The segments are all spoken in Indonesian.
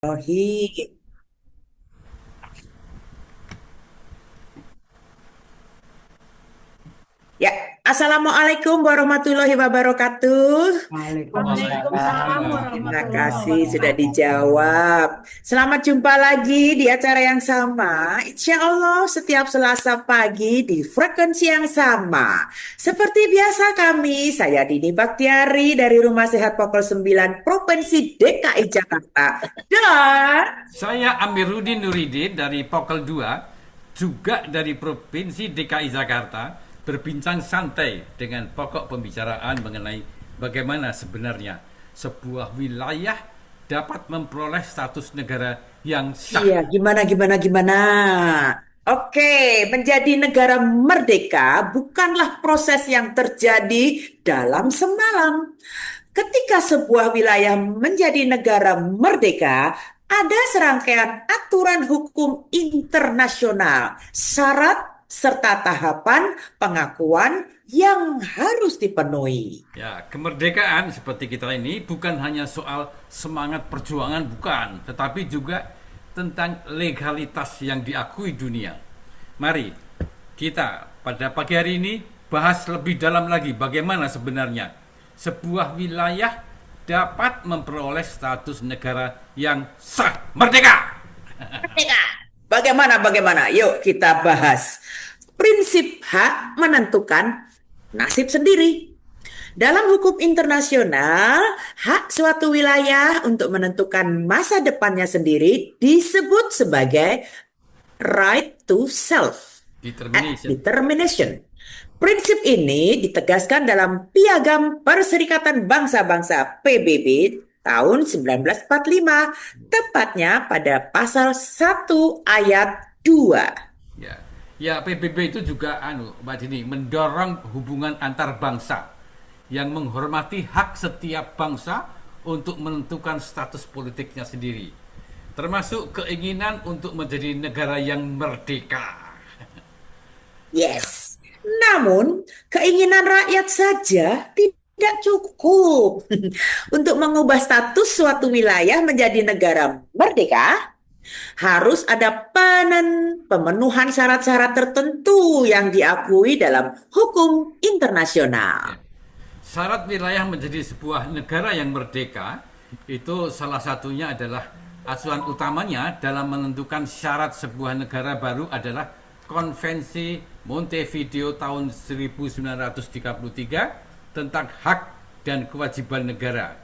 Rohi. Ya, Assalamualaikum warahmatullahi wabarakatuh. Waalaikumsalam Waalaikumsalam. Terima warahmatullahi kasih sudah wabarakatuh. dijawab. Selamat jumpa lagi di acara yang sama. Insya Allah setiap Selasa pagi di frekuensi yang sama. Seperti biasa saya Dini Baktiari dari Rumah Sehat Pokol 9 Provinsi DKI Jakarta. Dan Saya Amiruddin Nuridin dari Pokel 2, juga dari Provinsi DKI Jakarta, berbincang santai dengan pokok pembicaraan mengenai bagaimana sebenarnya sebuah wilayah dapat memperoleh status negara yang sah. iya, gimana? Oke, menjadi negara merdeka bukanlah proses yang terjadi dalam semalam. Ketika sebuah wilayah menjadi negara merdeka, ada serangkaian aturan hukum internasional, syarat serta tahapan pengakuan yang harus dipenuhi. Ya, kemerdekaan seperti kita ini bukan hanya soal semangat perjuangan, bukan, tetapi juga tentang legalitas yang diakui dunia. Mari kita pada pagi hari ini bahas lebih dalam lagi bagaimana sebenarnya sebuah wilayah dapat memperoleh status negara yang sah, merdeka. Merdeka. Bagaimana? Yuk kita bahas. Prinsip hak menentukan nasib sendiri. Dalam hukum internasional, hak suatu wilayah untuk menentukan masa depannya sendiri disebut sebagai right to Determination. determination. Prinsip ini ditegaskan dalam Piagam Perserikatan Bangsa-Bangsa PBB tahun 1945, tepatnya pada pasal 1 ayat 2. Ya, ya PBB itu juga Mbak Dini mendorong hubungan antar bangsa yang menghormati hak setiap bangsa untuk menentukan status politiknya sendiri, termasuk keinginan untuk menjadi negara yang merdeka. Yes. Namun, keinginan rakyat saja tidak cukup untuk mengubah status suatu wilayah menjadi negara merdeka. Harus ada pemenuhan syarat-syarat tertentu yang diakui dalam hukum Ya. internasional. Syarat wilayah menjadi sebuah negara yang merdeka itu salah satunya adalah acuan utamanya dalam menentukan syarat sebuah negara baru adalah Konvensi Montevideo tahun 1933 tentang hak dan kewajiban negara.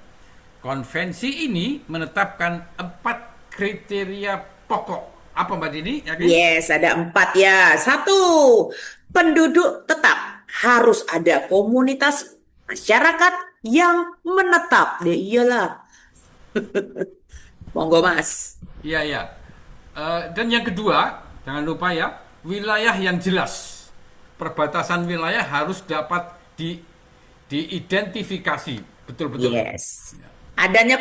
Konvensi ini menetapkan 4 kriteria pokok. Apa Mbak Dini? Yakin? Yes, ada 4 ya. Satu, penduduk tetap harus ada komunitas masyarakat yang menetap. Ya iyalah, monggo Mas. Iya, iya. Dan yang kedua, jangan lupa ya, wilayah yang jelas. Perbatasan wilayah harus dapat diidentifikasi betul-betul. Yes. Adanya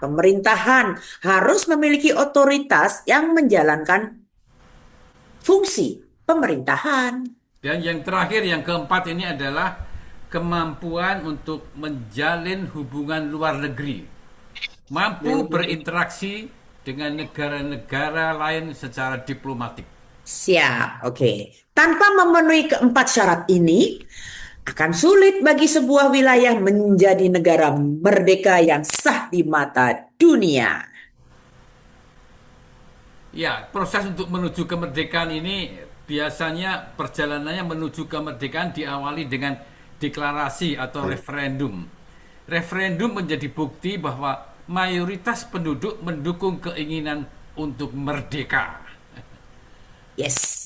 pemerintahan harus memiliki otoritas yang menjalankan fungsi pemerintahan. Dan yang terakhir, yang keempat ini adalah kemampuan untuk menjalin hubungan luar negeri. Mampu berinteraksi dengan negara-negara lain secara diplomatik. Siap, oke. Tanpa memenuhi keempat syarat ini, akan sulit bagi sebuah wilayah menjadi negara merdeka yang sah di mata dunia. Ya, proses untuk menuju kemerdekaan ini biasanya perjalanannya menuju kemerdekaan diawali dengan deklarasi atau referendum. Referendum menjadi bukti bahwa mayoritas penduduk mendukung keinginan untuk merdeka. Yes.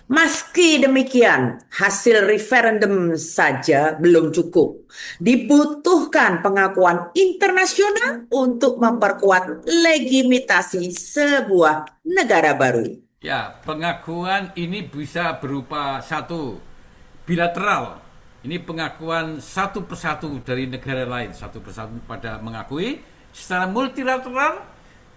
Meski demikian, hasil referendum saja belum cukup. Dibutuhkan pengakuan internasional untuk memperkuat legitimasi sebuah negara baru. Ya, pengakuan ini bisa berupa satu, bilateral. Ini pengakuan satu persatu dari negara lain, satu persatu pada mengakui. Secara multilateral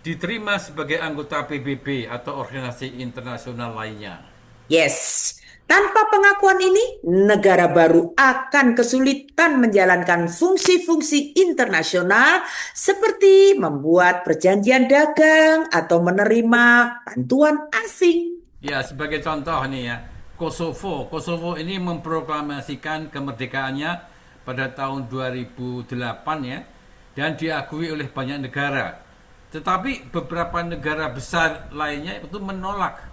diterima sebagai anggota PBB atau organisasi internasional lainnya. Yes, tanpa pengakuan ini, negara baru akan kesulitan menjalankan fungsi-fungsi internasional seperti membuat perjanjian dagang atau menerima bantuan asing. Ya, sebagai contoh nih ya, Kosovo ini memproklamasikan kemerdekaannya pada tahun 2008 ya, dan diakui oleh banyak negara. Tetapi beberapa negara besar lainnya itu menolak.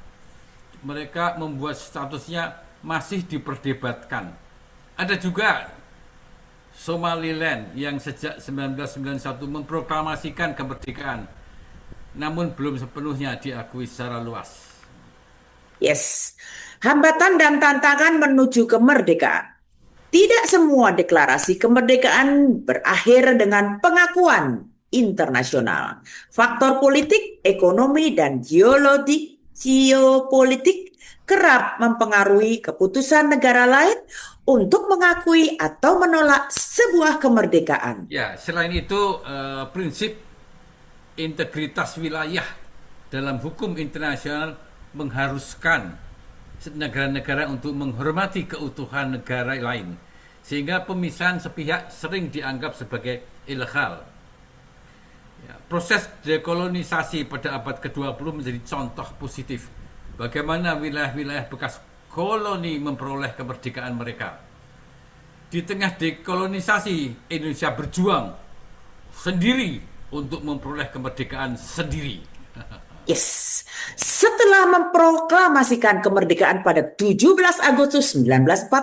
Mereka membuat statusnya masih diperdebatkan. Ada juga Somaliland yang sejak 1991 memproklamasikan kemerdekaan, namun belum sepenuhnya diakui secara luas. Yes, hambatan dan tantangan menuju kemerdekaan. Tidak semua deklarasi kemerdekaan berakhir dengan pengakuan internasional. Faktor politik, ekonomi, dan geopolitik kerap mempengaruhi keputusan negara lain untuk mengakui atau menolak sebuah kemerdekaan. Ya, selain itu prinsip integritas wilayah dalam hukum internasional mengharuskan negara-negara untuk menghormati keutuhan negara lain, sehingga pemisahan sepihak sering dianggap sebagai ilegal. Ya, proses dekolonisasi pada abad ke-20 menjadi contoh positif bagaimana wilayah-wilayah bekas koloni memperoleh kemerdekaan mereka. Di tengah dekolonisasi, Indonesia berjuang sendiri untuk memperoleh kemerdekaan sendiri. Yes, setelah memproklamasikan kemerdekaan pada 17 Agustus 1945,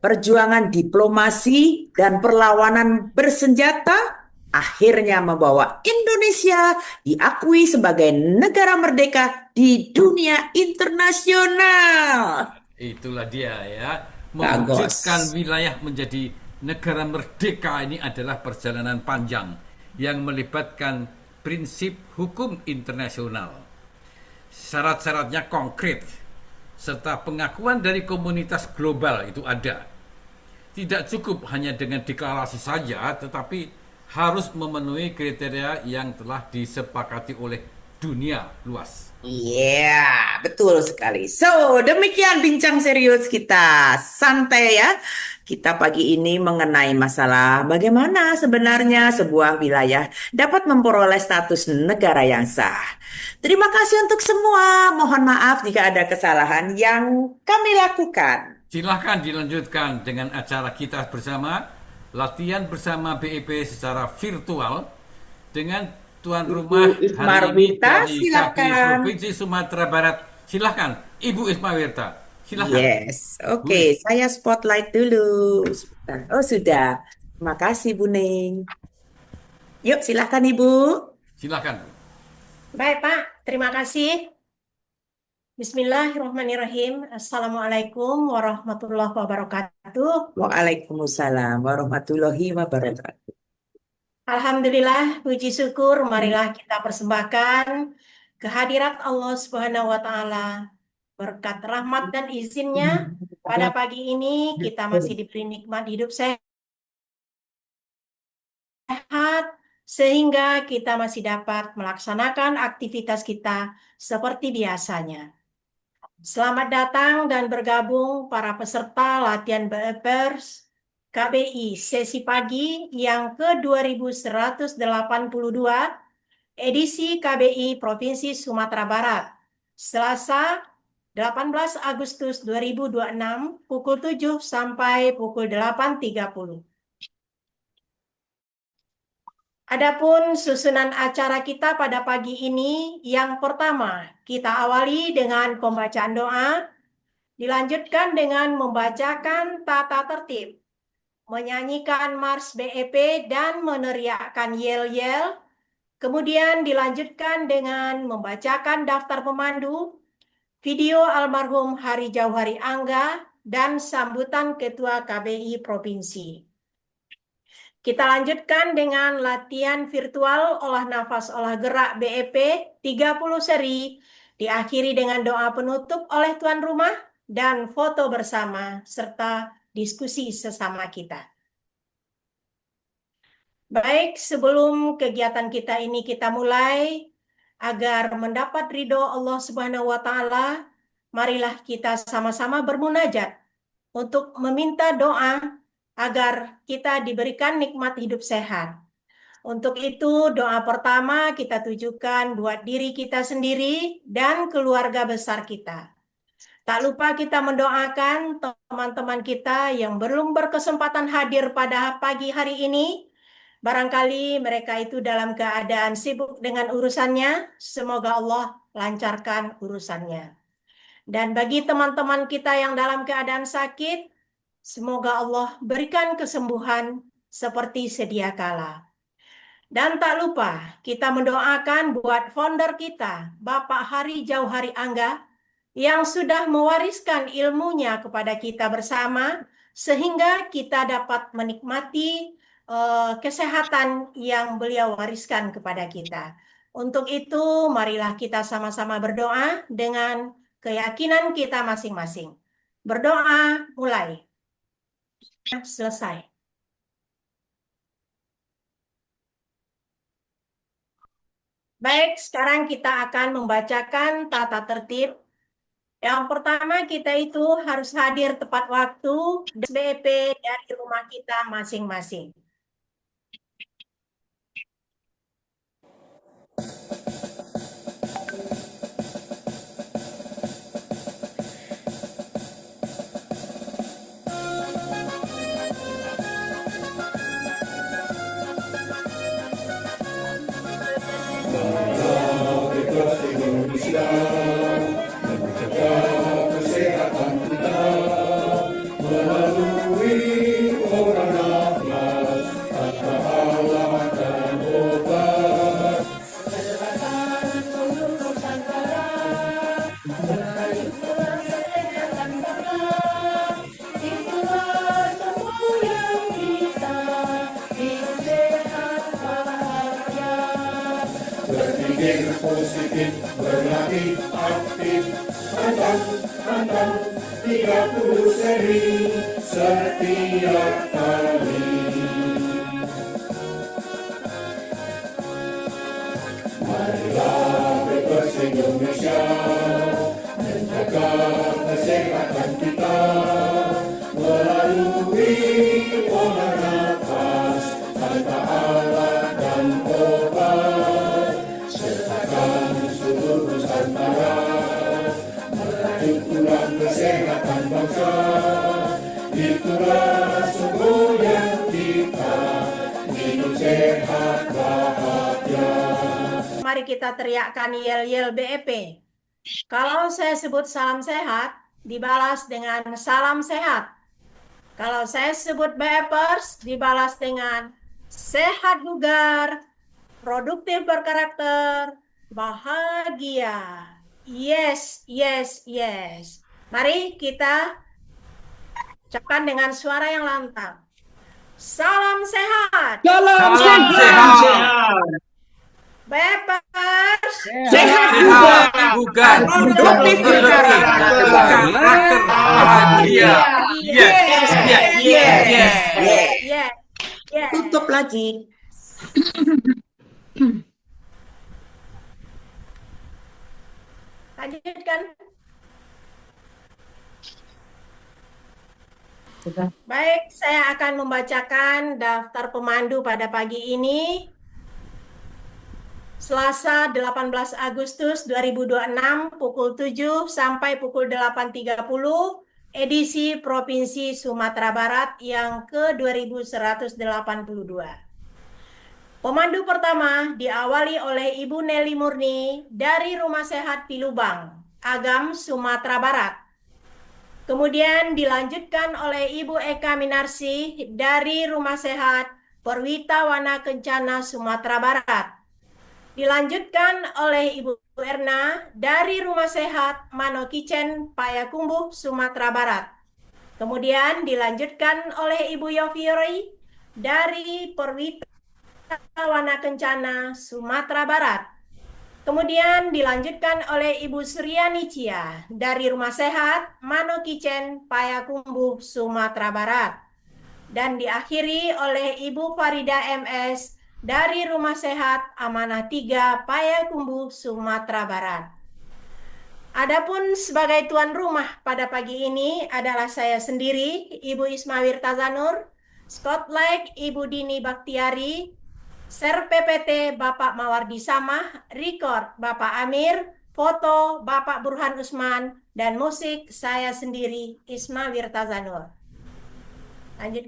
perjuangan diplomasi dan perlawanan bersenjata akhirnya membawa Indonesia diakui sebagai negara merdeka di dunia internasional. Itulah dia ya. Mewujudkan Bagus. wilayah menjadi negara merdeka ini adalah perjalanan panjang yang melibatkan prinsip hukum internasional. Syarat-syaratnya konkret serta pengakuan dari komunitas global itu ada. Tidak cukup hanya dengan deklarasi saja, tetapi harus memenuhi kriteria yang telah disepakati oleh dunia luas. Iya, betul sekali. So, demikian bincang serius kita. Santai ya. Kita pagi ini mengenai masalah bagaimana sebenarnya sebuah wilayah dapat memperoleh status negara yang sah. Terima kasih untuk semua. Mohon maaf jika ada kesalahan yang kami lakukan. Silahkan dilanjutkan dengan acara kita bersama, latihan bersama BEP secara virtual dengan tuan Ibu rumah hari ini Ismarwita, dari KBRI silakan. Provinsi Sumatera Barat. Silahkan, Ibu Ismawirta. Silahkan. Yes, Bu oke. Is, Saya spotlight dulu. Sebentar. Oh, sudah. Terima kasih, Bu Ning. Yuk, silakan Ibu. silahkan. Baik, Pak. Terima kasih. Bismillahirrahmanirrahim. Assalamualaikum warahmatullahi wabarakatuh. Waalaikumsalam warahmatullahi wabarakatuh. Alhamdulillah, puji syukur, marilah kita persembahkan kehadirat Allah Subhanahu wa Ta'ala. Berkat rahmat dan izinnya, pada pagi ini kita masih diberi nikmat hidup sehat, sehingga kita masih dapat melaksanakan aktivitas kita seperti biasanya. Selamat datang dan bergabung para peserta latihan BEPers KBI sesi pagi yang ke-2182 edisi KBI Provinsi Sumatera Barat, Selasa 18 Agustus 2026 pukul 7 sampai pukul 8.30. Adapun susunan acara kita pada pagi ini, yang pertama, kita awali dengan pembacaan doa, dilanjutkan dengan membacakan tata tertib, menyanyikan Mars BEP dan meneriakkan yel-yel, kemudian dilanjutkan dengan membacakan daftar pemandu, video almarhum Hari Jauhari Angga, dan sambutan Ketua KBI Provinsi. Kita lanjutkan dengan latihan virtual olah nafas olah gerak BEP 30 seri, diakhiri dengan doa penutup oleh tuan rumah dan foto bersama serta diskusi sesama kita. Baik, sebelum kegiatan kita ini kita mulai, agar mendapat ridho Allah Subhanahu wa Ta'ala, marilah kita sama-sama bermunajat untuk meminta doa agar kita diberikan nikmat hidup sehat. Untuk itu, doa pertama kita tujukan buat diri kita sendiri dan keluarga besar kita. Tak lupa kita mendoakan teman-teman kita yang belum berkesempatan hadir pada pagi hari ini. Barangkali mereka itu dalam keadaan sibuk dengan urusannya. Semoga Allah lancarkan urusannya. Dan bagi teman-teman kita yang dalam keadaan sakit, semoga Allah berikan kesembuhan seperti sedia kala. Dan tak lupa kita mendoakan buat founder kita, Bapak Hari Jauhari Angga, yang sudah mewariskan ilmunya kepada kita bersama, sehingga kita dapat menikmati kesehatan yang beliau wariskan kepada kita. Untuk itu, marilah kita sama-sama berdoa dengan keyakinan kita masing-masing. Berdoa, mulai. Selesai. Baik, sekarang kita akan membacakan tata tertib. Yang pertama, kita itu harus hadir tepat waktu dan SBP dari rumah kita masing-masing. Indonesia menjaga kesehatan kita melalui orang nafas tanpa alat dan obat. Kesehatan untuk Nusantara, merayu kesehatan kita, itulah semboyan kita, hidup sehat bahagia. Berpikir positif, berlatih aktif, pantang 30 seri setiap kali. Marilah Breakers Indonesia menjaga kesehatan kita melalui pola nafas tanpa alat dan obat. Sertakan seluruh Nusantara merajut tulang kesehatan bangsa. Itulah semboyan kita, hidup sehat bahagia. Mari kita teriakkan yel-yel BEP. Kalau saya sebut salam sehat, dibalas dengan salam sehat. Kalau saya sebut BEPers, dibalas dengan sehat bugar, produktif berkarakter, bahagia. Yes, yes, yes. Mari kita ucapkan dengan suara yang lantang. Salam sehat. Salam Salam sehat. BEPers. Sehat Sehat bugar, Produktif berkarakter. karakter bahagia. Yes, yes, yes, yes. Yes, yes. Tutup lagi. Lanjutkan. Baik, saya akan membacakan daftar pemandu pada pagi ini. Selasa 18 Agustus 2026 pukul 7 sampai pukul 8.30 edisi Provinsi Sumatera Barat yang ke-2182. Pemandu pertama diawali oleh Ibu Nelly Murni dari Rumah Sehat Pilubang, Agam, Sumatera Barat. Kemudian dilanjutkan oleh Ibu Eka Minarsi dari Rumah Sehat Perwita Wana Kencana, Sumatera Barat. Dilanjutkan oleh Ibu Erna dari Rumah Sehat Mano Kitchen, Payakumbuh, Sumatera Barat. Kemudian dilanjutkan oleh Ibu Yofiori dari Perwita Wana Kencana, Sumatera Barat. Kemudian dilanjutkan oleh Ibu Suryani Cia dari Rumah Sehat Mano Kitchen, Payakumbuh, Sumatera Barat. Dan diakhiri oleh Ibu Farida MS dari Rumah Sehat Amanah 3, Payakumbuh, Sumatera Barat. Adapun sebagai tuan rumah pada pagi ini adalah saya sendiri, Ibu Isma Wirtazanur, Scott Ibu Dini Baktiari, Ser PPT Bapak Mawardi Samah, Record Bapak Amir, foto Bapak Burhan Usman, dan musik saya sendiri, Isma Wirtazanur. Lanjut.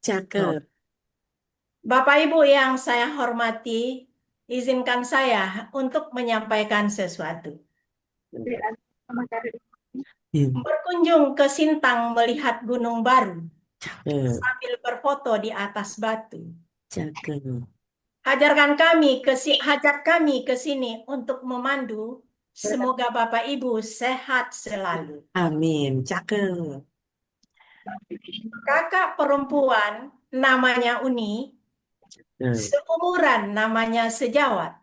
Cakep. Bapak Ibu yang saya hormati, izinkan saya untuk menyampaikan sesuatu. Berkunjung ke Sintang melihat Gunung Baru Cakep. sambil berfoto di atas batu. Cakep. Hajat kami ke sini untuk memandu. Semoga Bapak Ibu sehat selalu. Amin. Cakep. Kakak perempuan namanya Uni, seumuran namanya Sejawat.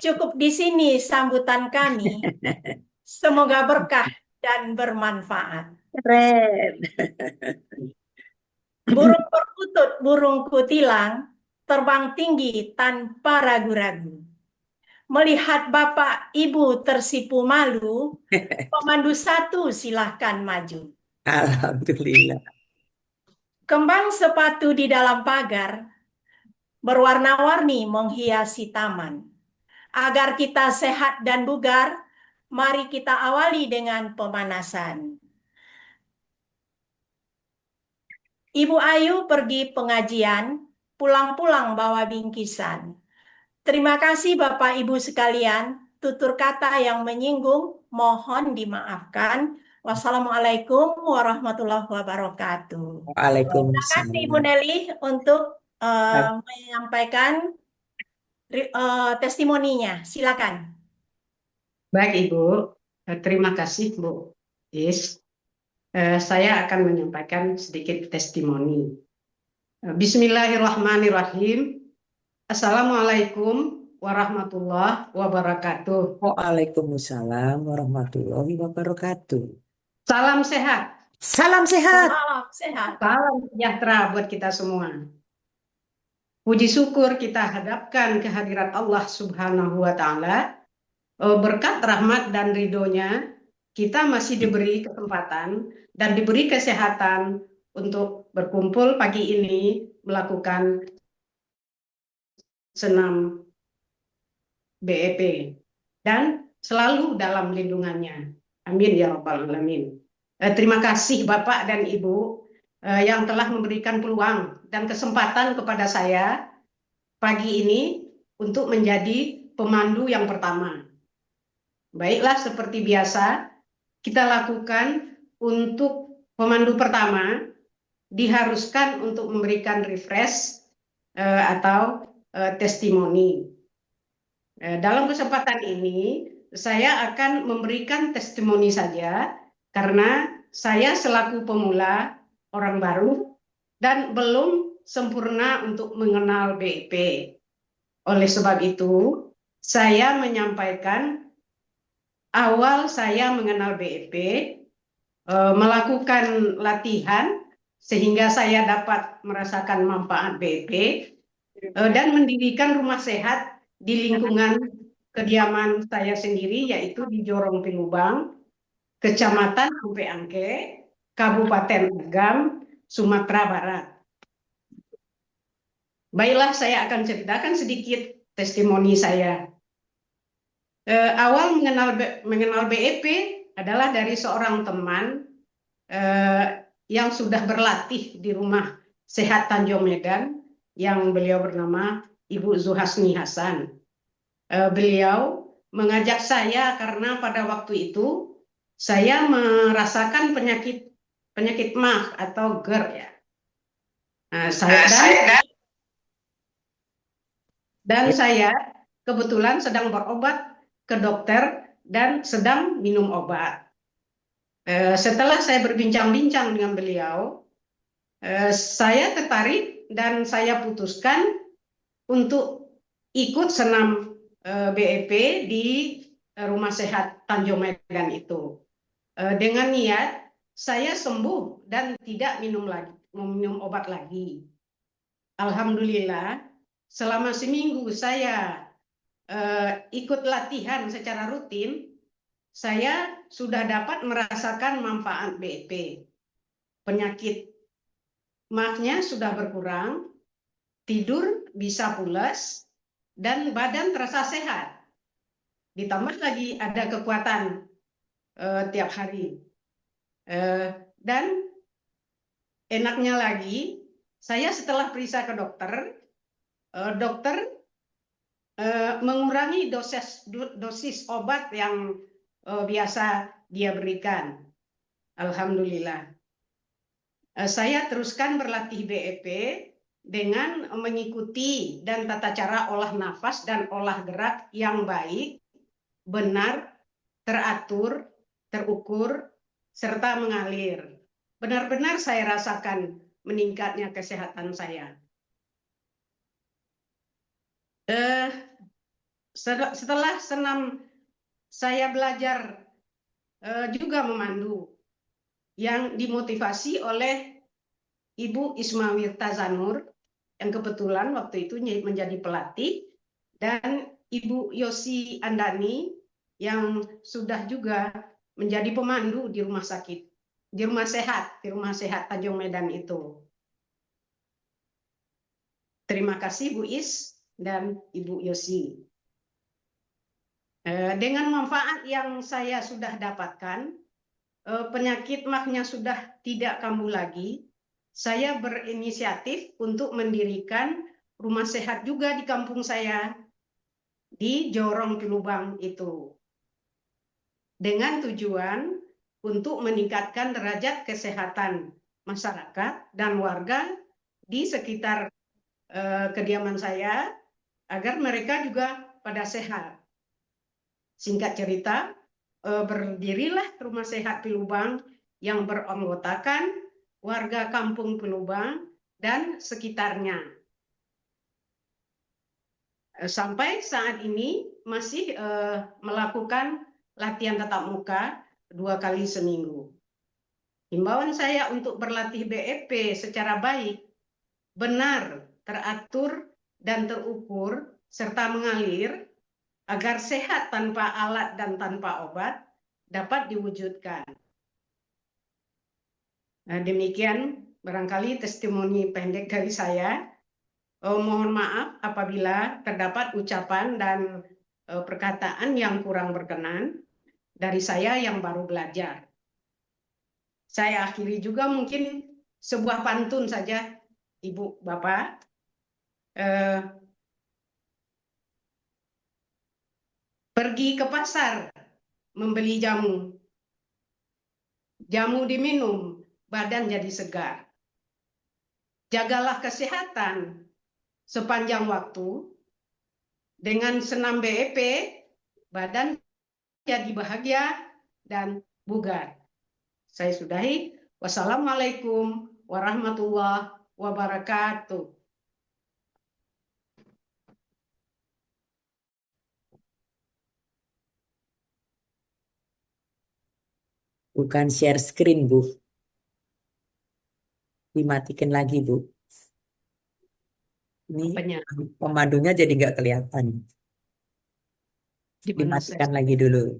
Cukup di sini sambutan kami. Semoga berkah dan bermanfaat. Keren. Burung perkutut, burung kutilang, terbang tinggi tanpa ragu-ragu. Melihat Bapak Ibu tersipu malu, pemandu satu silahkan maju. Alhamdulillah. Kembang sepatu di dalam pagar, berwarna-warni menghiasi taman. Agar kita sehat dan bugar, mari kita awali dengan pemanasan. Ibu Ayu pergi pengajian, pulang-pulang bawa bingkisan. Terima kasih Bapak Ibu sekalian, tutur kata yang menyinggung mohon dimaafkan. Wassalamualaikum warahmatullahi wabarakatuh. Terima kasih Ibu Waalaikumsalam. Nelly untuk menyampaikan testimoninya. Silakan. Baik Ibu, terima kasih Bu Is. Saya akan menyampaikan sedikit testimoni. Bismillahirrahmanirrahim. Assalamualaikum warahmatullahi wabarakatuh. Waalaikumsalam warahmatullahi wabarakatuh. Salam sehat, Salam sehat. Salam sehat. salam sejahtera buat kita semua. Puji syukur kita hadapkan kehadirat Allah Subhanahu wa Ta'ala. Berkat rahmat dan ridhonya, kita masih diberi kesempatan dan diberi kesehatan untuk berkumpul pagi ini melakukan senam BEP dan selalu dalam lindungannya. Amin ya rabbal alamin. Terima kasih Bapak dan Ibu yang telah memberikan peluang dan kesempatan kepada saya pagi ini untuk menjadi pemandu yang pertama. Baiklah, seperti biasa kita lakukan untuk pemandu pertama diharuskan untuk memberikan refresh atau testimoni. Dalam kesempatan ini, saya akan memberikan testimoni saja, karena saya selaku pemula, orang baru, dan belum sempurna untuk mengenal BEP. Oleh sebab itu, saya menyampaikan awal saya mengenal BEP, melakukan latihan, sehingga saya dapat merasakan manfaat BEP, dan mendirikan rumah sehat di lingkungan kediaman saya sendiri, yaitu di Jorong Pinubang, Kecamatan Ampe Angke, Kabupaten Agam, Sumatera Barat. Baiklah, saya akan ceritakan sedikit testimoni saya. Awal mengenal BEP adalah dari seorang teman yang sudah berlatih di Rumah Sehat Tanjung Medan, yang beliau bernama Ibu Zuhasni Hasan. Beliau mengajak saya karena pada waktu itu saya merasakan penyakit MAH atau GERD ya. Saya kebetulan sedang berobat ke dokter dan sedang minum obat. Setelah saya berbincang-bincang dengan beliau, saya tertarik dan saya putuskan untuk ikut senam BEP di Rumah Sehat Tanjung Medan itu. Dengan niat saya sembuh dan tidak minum obat lagi. Alhamdulillah, selama seminggu saya ikut latihan secara rutin, saya sudah dapat merasakan manfaat BEP. Penyakit MAH-nya sudah berkurang, tidur bisa pulas, dan badan terasa sehat. Ditambah lagi ada kekuatan tiap hari. Dan enaknya lagi, saya setelah periksa ke dokter, dokter mengurangi dosis obat yang biasa dia berikan. Alhamdulillah. Saya teruskan berlatih BEP dengan mengikuti dan tata cara olah nafas dan olah gerak yang baik, benar, teratur, terukur, serta mengalir. Benar-benar saya rasakan meningkatnya kesehatan saya. Setelah senam, saya belajar juga memandu, yang dimotivasi oleh Ibu Ismawirta Zanur, yang kebetulan waktu itu menjadi pelatih, dan Ibu Yosi Andani, yang sudah juga menjadi pemandu di rumah sakit, di rumah sehat Tanjung Medan itu. Terima kasih Bu Is dan Ibu Yosi. Dengan manfaat yang saya sudah dapatkan, penyakit MAH-nya sudah tidak kambuh lagi, saya berinisiatif untuk mendirikan rumah sehat juga di kampung saya, di Jorong Pinubang itu, dengan tujuan untuk meningkatkan derajat kesehatan masyarakat dan warga di sekitar kediaman saya, agar mereka juga pada sehat. Singkat cerita, berdirilah Rumah Sehat Pinubang yang beranggotakan warga kampung Pinubang dan sekitarnya. Sampai saat ini masih melakukan latihan tatap muka 2 kali seminggu. Himbauan saya untuk berlatih BEP secara baik, benar, teratur, dan terukur, serta mengalir, agar sehat tanpa alat dan tanpa obat dapat diwujudkan. Nah, demikian barangkali testimoni pendek dari saya. Mohon maaf apabila terdapat ucapan dan perkataan yang kurang berkenan dari saya yang baru belajar. Saya akhiri juga mungkin sebuah pantun saja, Ibu, Bapak. Pergi ke pasar membeli jamu. Jamu diminum, badan jadi segar. Jagalah kesehatan sepanjang waktu, dengan senam BEP, badan jadi bahagia dan bugar. Saya sudahi. Wassalamualaikum warahmatullahi wabarakatuh. Bukan share screen, Bu. Dimatikan lagi, Bu. Ini Apanya? pemandunya jadi nggak kelihatan. Di mana Dimatikan saya? lagi dulu.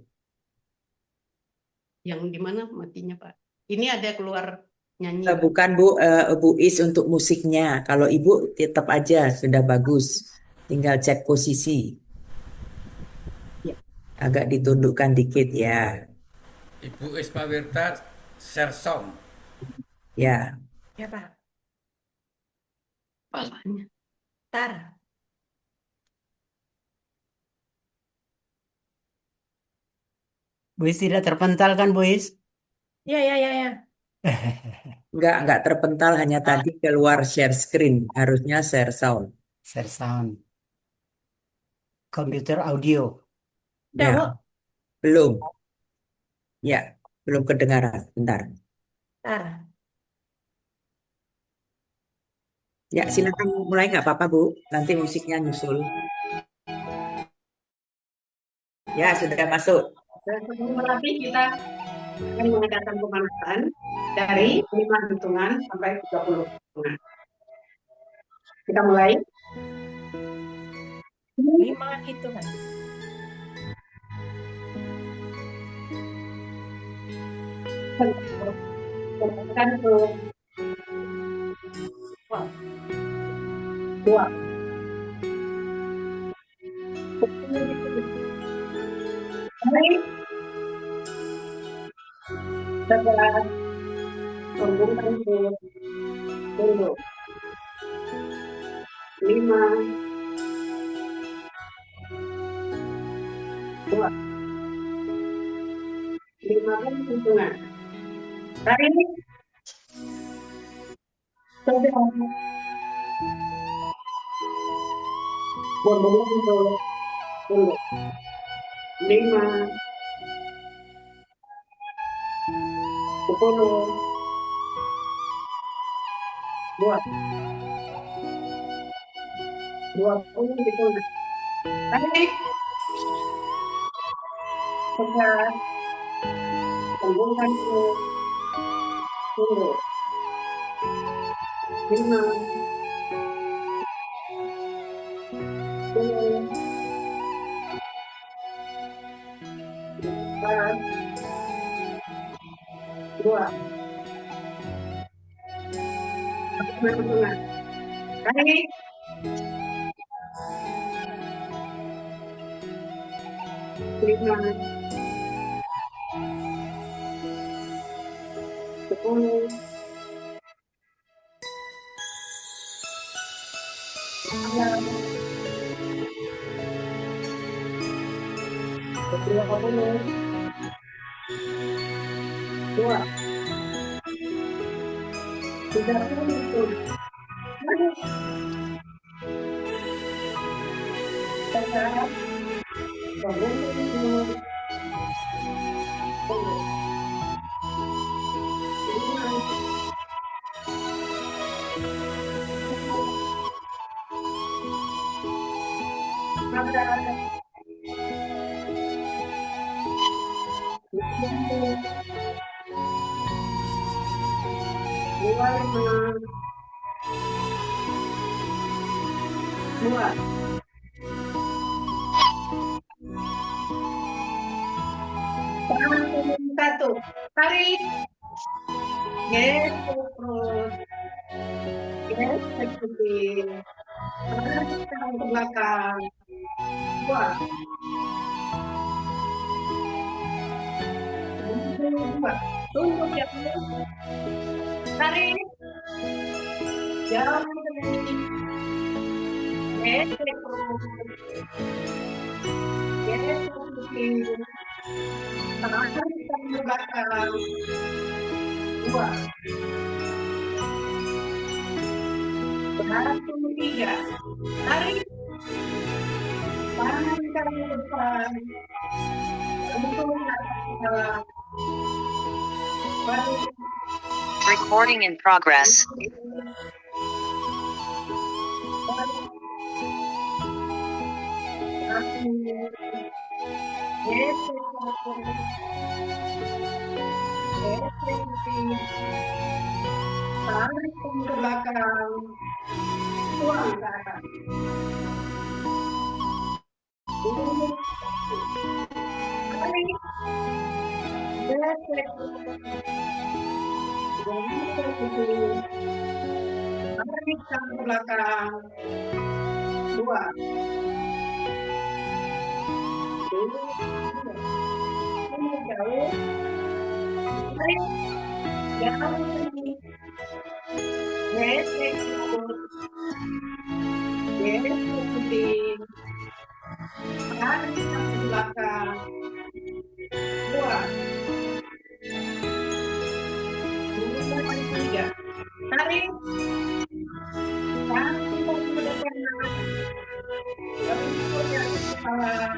Yang di mana matinya, Pak? Ini ada keluar nyanyi, Pak. Bukan, Bu, Bu Is untuk musiknya. Kalau Ibu tetap aja sudah bagus. Tinggal cek posisi. Ya. Agak ditundukkan dikit ya. Ibu Isma Wirta share sound. Ya. Ya, Pak. Palanya. Tar. Bu Is tidak terpental kan, Bu Is? Ya, ya, ya, ya. Enggak terpental, hanya tadi keluar share screen. Harusnya share sound. Share sound. Komputer audio. Udah, Ya, Bu. belum. Ya, belum kedengaran. Bentar. Tar. Ya, silakan mulai nggak apa-apa, Bu. Nanti musiknya nyusul. Ya, sudah masuk. Sebelum melatih kita akan mengadakan pemanasan dari 5 hitungan sampai 30 hitungan. Kita mulai. 5 hitungan. Bukan ke 2. Baik. Setelah sambungkan ke 10. 5. 2. 15 hitungan. Tarik. Sudah. Sambungkan ke 10. 5. 10. 2. 20 hitungan. Tarik. Sudah. Sambungkan ke 10. 5. 10. 4. 2. Hitungan. Tarik. 5. 10. 9. 20. 2. 30. Tarik. Sudah. Sambungkan ke 10. 1. Tarik. Gesek terus. Gesek kecil. Tarik tangan ke belakang. 2. 2. Tunduk ya. Tarik. Jalan ke sini. Gesek terus. Gesek kecil. Tarik tangan ke belakang. 2. 1, 3. Tarik. tangan ke depan. Lentur ke atas kepala. Balik. Recording in progress. Tarik ke belakang, tuang ke atas. Tarik, gesek, tarik ke belakang, tuang. Jauh, tarik, jauh lagi. Gesek, gesek, tarik ke belakang, tuang. 2, 3. Tarik, satu ke depan, lentur ke atas kepala,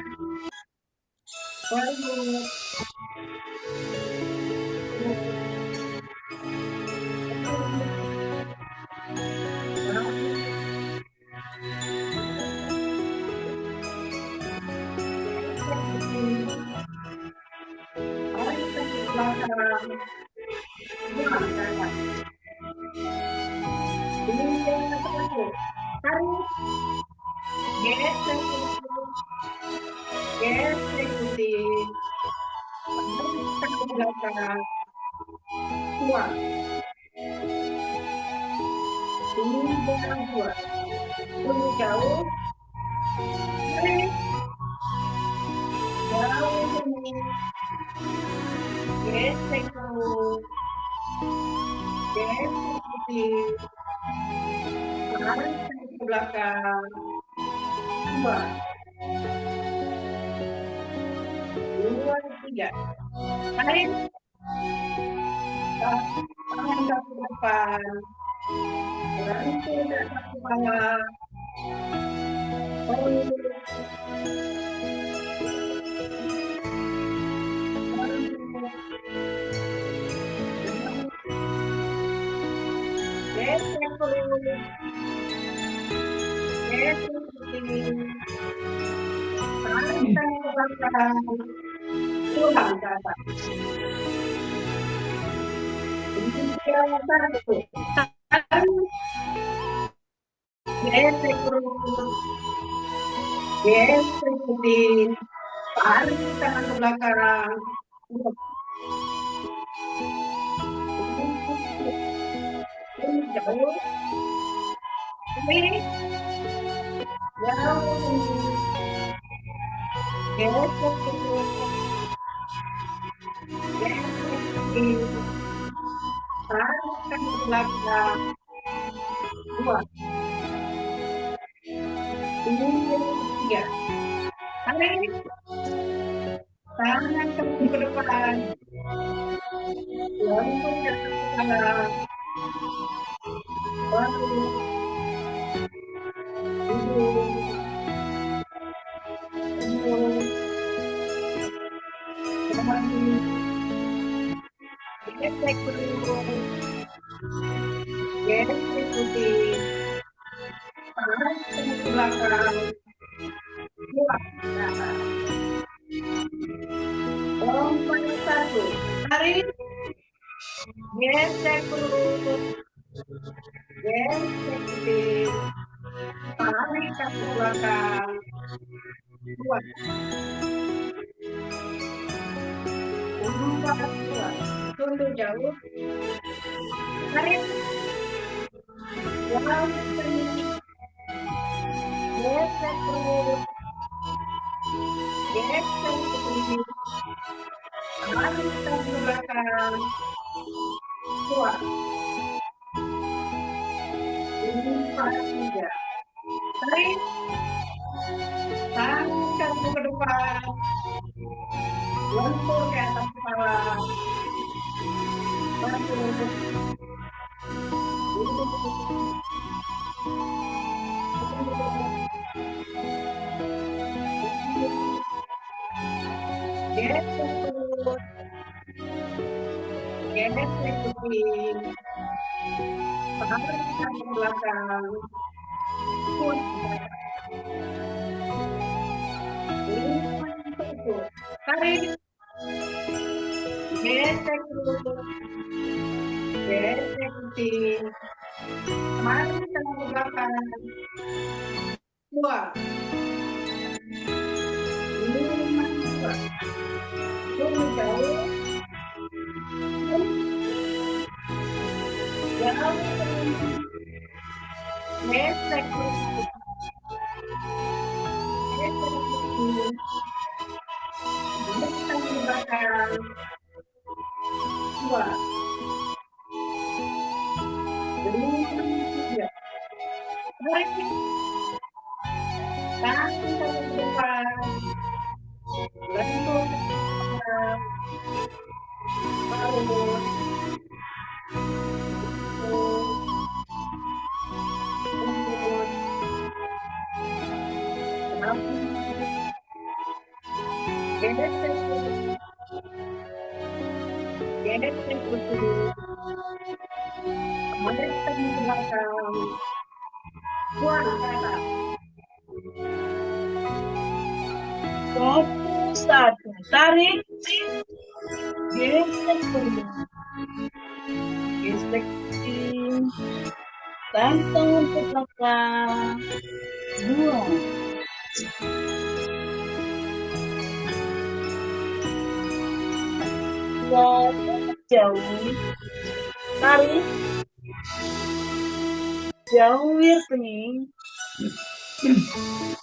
balik. Tarik ke belakang, tuang ke atas. Tarik, gesek, gesek putih, tarik ke belakang, tuang. Ini dengan kuat. Tunggu jauh. Tarik, jauh sini. Gesek terus. Gesek putih. Tarik ke belakang, tuang. 2, 3. Tarik, tangan ke depan, lentur ke atas kepala, balik. Gesek terus. Gesek putih. Tarik tangan ke belakang, tuang ke atas. 3, 1. Tarik, gesek terus. Gesek putih. Tarik tangan ke belakang, tuang. Jauh. Tarik, jauh sini. Gesek terus. Gesek putih. Tarik tangan ke belakang, tuang. 2, 3. Tarik, tangan ke depan, lentur ke atas kepala, balik. Duduk. Duduk. Balik. Gesek terus. Gesek putih. Tarik tangan ke belakang, tuang ke atas. Lompat 1. Tarik, gesek terus. Gesek putih. Tarik ke belakang, tuang. 4, 2. Tunduk jauh. Tarik, jauh sini. Gesek terus. Gesek putih. Tarik tangan ke belakang, tuang. 4, 3. Tarik, tangan ke depan, lentur ke atas kepala, balik. Duduk. gesek perut, gesek kuping, tarik ke belakang, pundak, lingkar perut, tarik, gesek perut, gesek kuping, tarik ke belakang, keluar, lingkar keluar, turun jauh, jauh, gesek perut, gesek kuping, lingkar ke belakang, keluar, lingkar keluar, tarik, kaki ke depan, lentur ke belakang, perut, lembut, gesek perut, gesek kuping, tarik ke belakang, keluar ke atas. 21. Tarik, gesek perut, gesek kuping, tarik tangan ke belakang, buang. 1. Jauh, tarik, jauhir kening,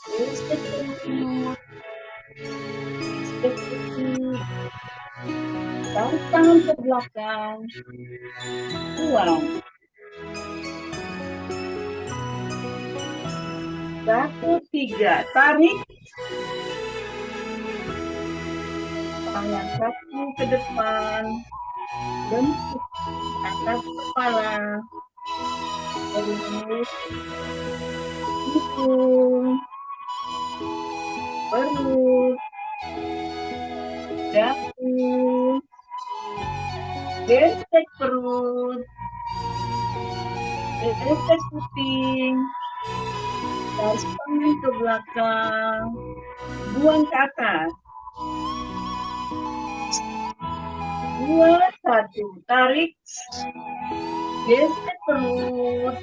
gesek perut, gesek kuping, tarik tangan ke belakang, buang. 1, 3. Tarik, tangan kaki ke depan, bentuk atas kepala, perut, hidung, perut, dagu, gesek perut, gesek kuping, tarik tangan ke belakang, buang ke atas. 2, 1. Tarik, gesek perut,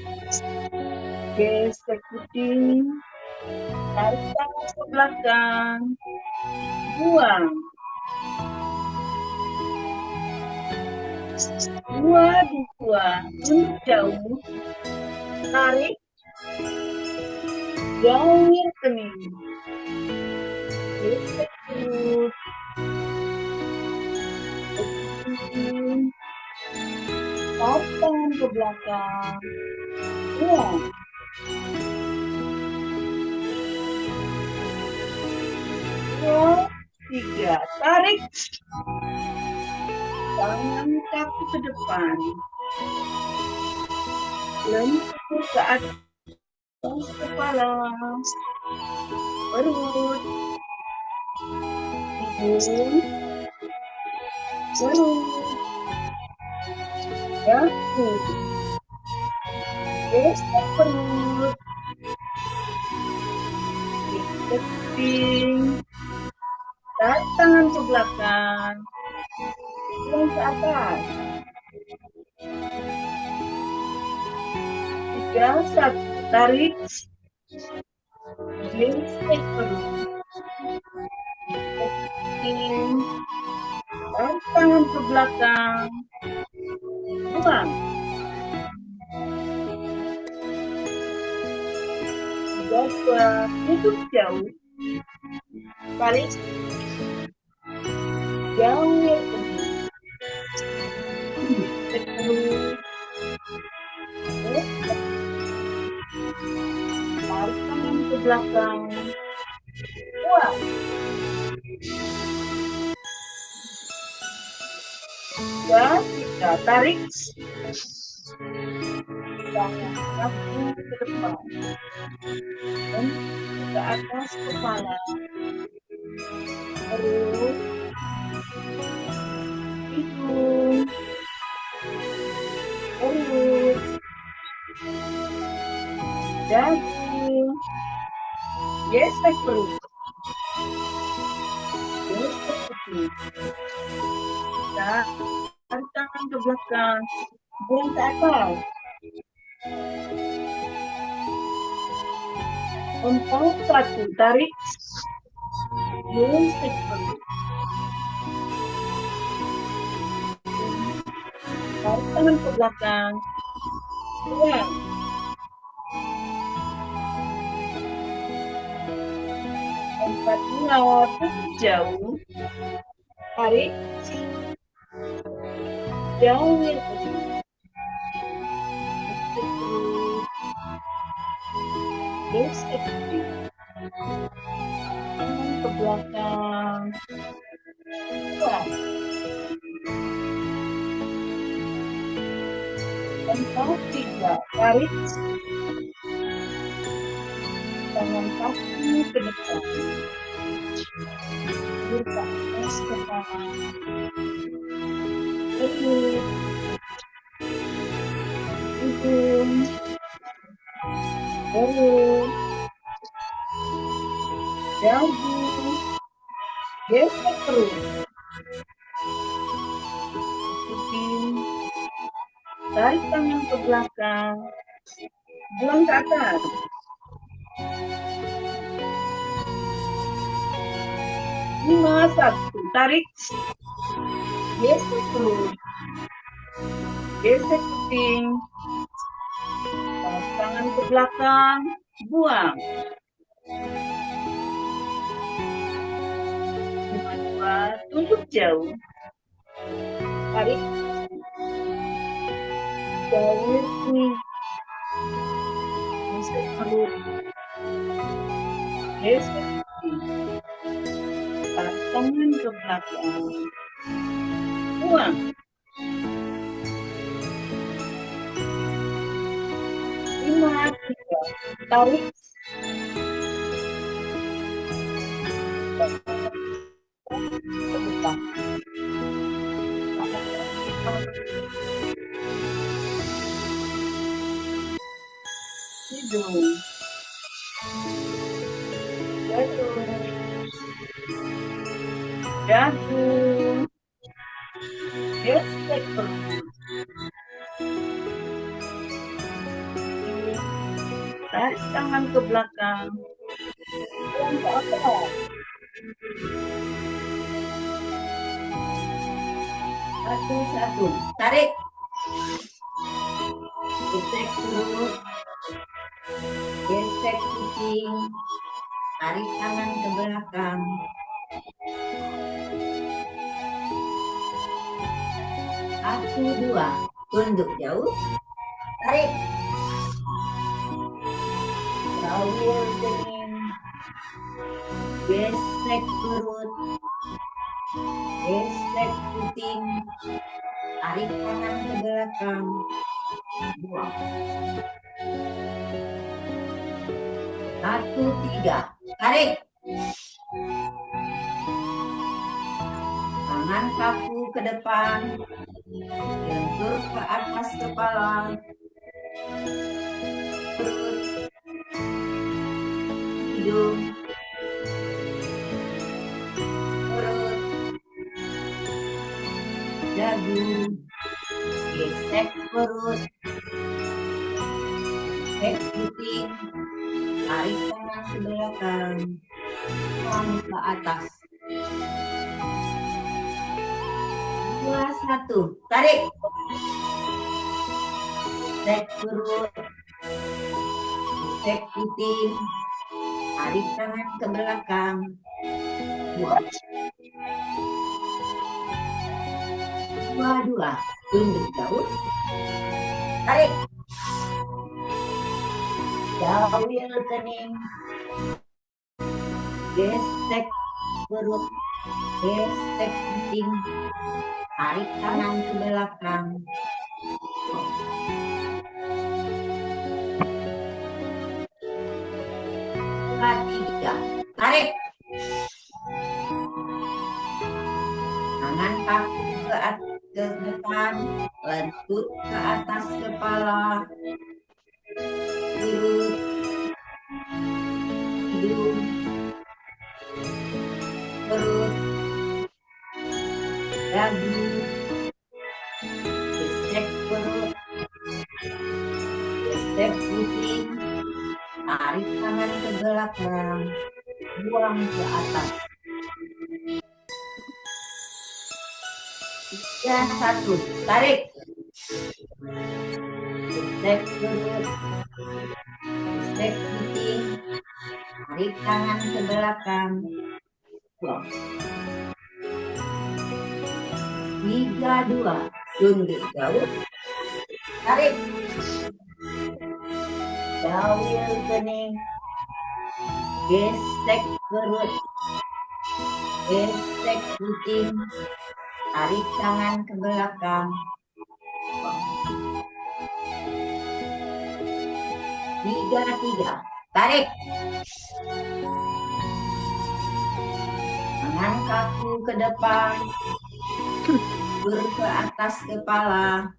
gesek kuping, tarik tangan ke belakang, buang. 2, 2. Untuk jauh, tarik, jauhir kening, gesek perut, kuping, tarik tangan ke belakang, buang. 2, 3. Tarik, tangan kaki ke depan, lentur ke atas kepala, perut, hidung, perut, dagu, gesek perut, gesek kuping, tarik tangan ke belakang, buang ke atas. 3, 1. Tarik, gesek perut, gesek kuping, tarik tangan ke belakang, buang. 3, 2. Tutup jauh, tarik, jauhir kening, gesek perut, gesek, tarik tangan ke belakang, buang. 3, 3. Tarik, tangan kaki ke depan, bentuk ke atas kepala, perut, dagu, gesek perut, gesek pipi, tarik tangan ke belakang, buang ke atas, empuk satu, tarik, gesek perut, tarik tangan ke belakang, buang. Empat dua, jauh, tarik, jauhin, gesek terus, tangan ke belakang, buang. Empat tiga, tarik, tangan kaki ke depan, berpanas ke kanan, perut, hidung, perut, dagu, gesek perut, ikutin, tarik tangan ke belakang, buang ke atas, lima satu, tarik, gesek perut, gesek kuping, tarik tangan ke belakang, buang. 52, tunjuk jauh, tarik, jauh ini, gesek perut, gesek kuping, tarik tangan ke belakang, buang. 5 3, tarik, ke depan, hidung, perut, dagu, gesek perut, tarik tangan ke belakang, buang ke atas, satu, tarik, gesek perut, gesek kuping, tarik tangan ke belakang, satu dua, tunduk jauh, tarik, jauh kening, gesek perut, gesek kuping, tarik tangan ke belakang, buang. 1 3, tarik, tangan kaku ke depan, lentur ke atas kepala, perut, hidung, perut, dagu, gesek perut, gesek kuping, tarik tangan ke belakang, buang ke atas. 2 1, tarik, gesek perut, gesek kuping, tarik tangan ke belakang, buang. 2 2, tunduk jauh, tarik, jauhin kening, gesek perut, gesek kuping, tarik tangan ke belakang, 3 tarik, tangan kaku ke depan, lutut ke atas kepala, perut, hidung, perut, dagu, gesek perut, gesek kuping, tarik tangan ke belakang, buang ke atas. 3, 1, tarik. Gesek perut, gesek kuping, tarik tangan ke belakang, buang. 3, 2, tunduk jauh, tarik. Jauh kening, gesek perut, gesek kuping, tarik tangan ke belakang. 3, tarik. Tangan kaku ke depan, tur ke atas kepala,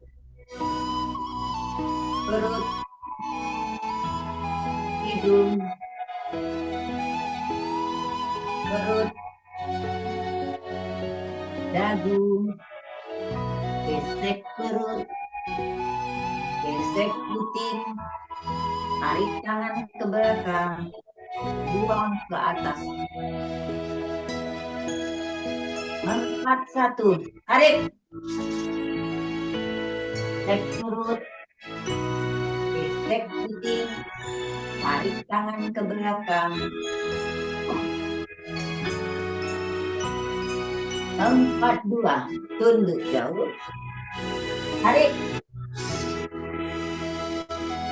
perut, hidung, perut, dagu, gesek perut, gesek kuping, tarik tangan ke belakang, buang ke atas. 4, 1, tarik. Gesek perut, gesek kuping, tarik tangan ke belakang. 4, 2, tunduk jauh, tarik.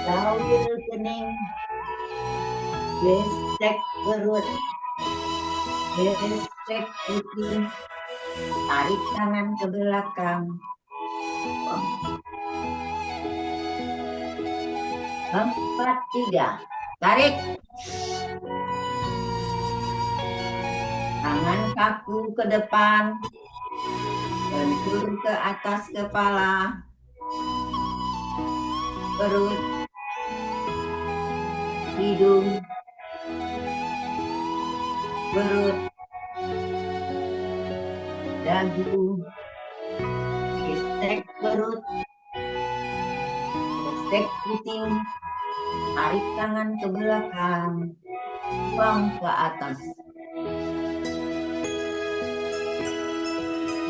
Jauh kening, gesek perut, gesek kuping, tarik tangan ke belakang. 4, 3, tarik. Tangan kaku ke depan, bentur ke atas kepala, perut, hidung, perut, dagu, gesek perut, gesek kuping, tarik tangan ke belakang, buang ke atas.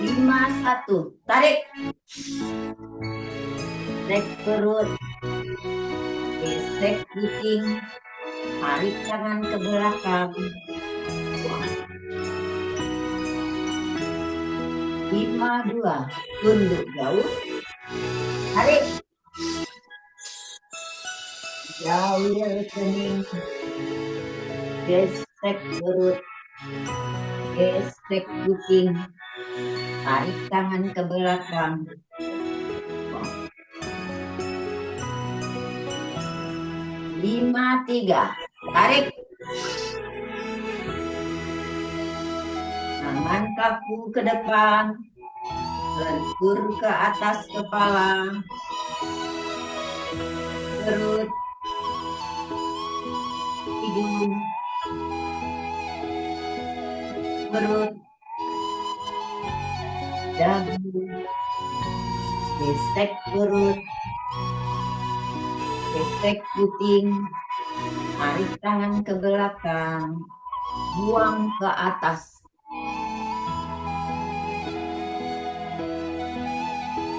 5, 1, tarik. Gesek perut, gesek kuping, tarik tangan ke belakang. 5, 2, tunduk jauh, tarik. Jauh kening, gesek perut, gesek kuping, tarik tangan ke belakang. 5, 3, tarik. Tangan kaku ke depan, lentur ke atas kepala, perut, hidung, perut, dagu, gesek perut, gesek kuping, tarik tangan ke belakang, buang ke atas.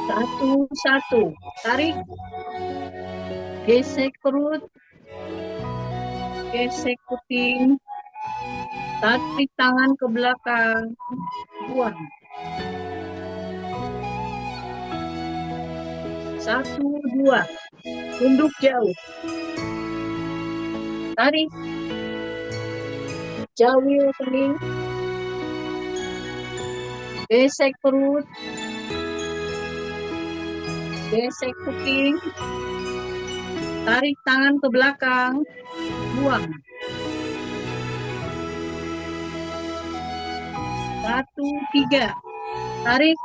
1, 1, tarik. Gesek perut, gesek kuping, tarik tangan ke belakang, buang. 1, 2, tunduk jauh, tarik. Jauh kening, gesek perut, gesek kuping, tarik tangan ke belakang, buang. 1, 3, tarik.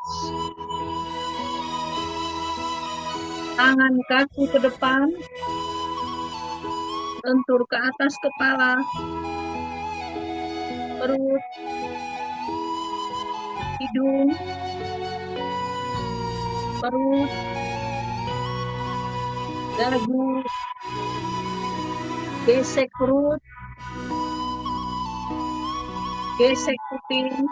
Tangan kaku ke depan, lentur ke atas kepala, perut, hidung, perut, dagu, gesek perut, gesek kuping,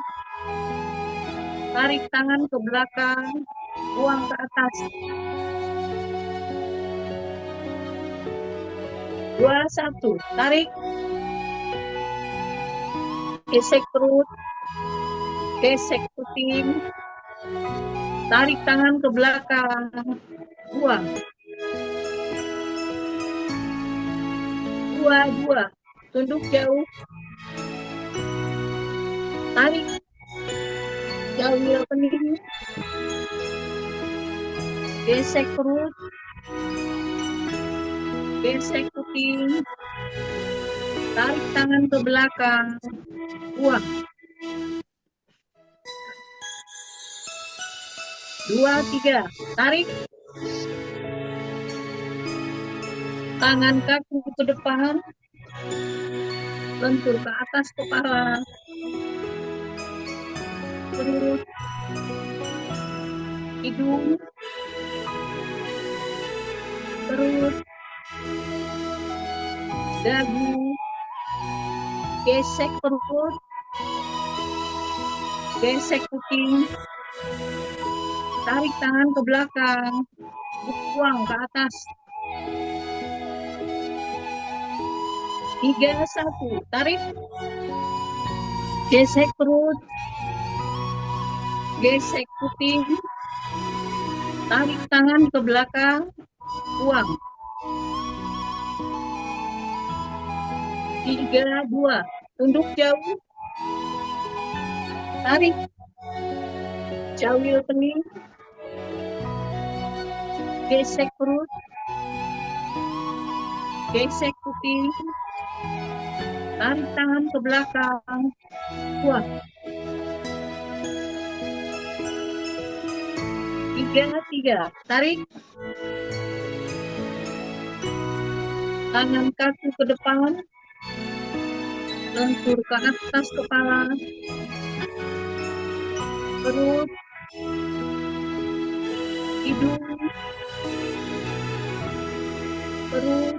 tarik tangan ke belakang, buang ke atas. 21, tarik, gesek perut, gesek kuping, tarik tangan ke belakang, buang. 22, tunduk jauh, tarik, jauh pening, gesek perut, gesek kuping, tarik tangan ke belakang, buang. 23, tarik, tangan kaki ke depan, lentur ke atas kepala, perut, hidung, perut, dagu, gesek perut, gesek kuping, tarik tangan ke belakang, buang ke atas. 31, tarik, gesek perut, gesek kuping, tarik tangan ke belakang, buang. 32, tunduk jauh, tarik, jauhil pening, gesek perut, gesek kuping, tarik tangan ke belakang, buang. 33, tarik, tangan kaki ke depan, lentur ke atas kepala, perut, hidung, perut,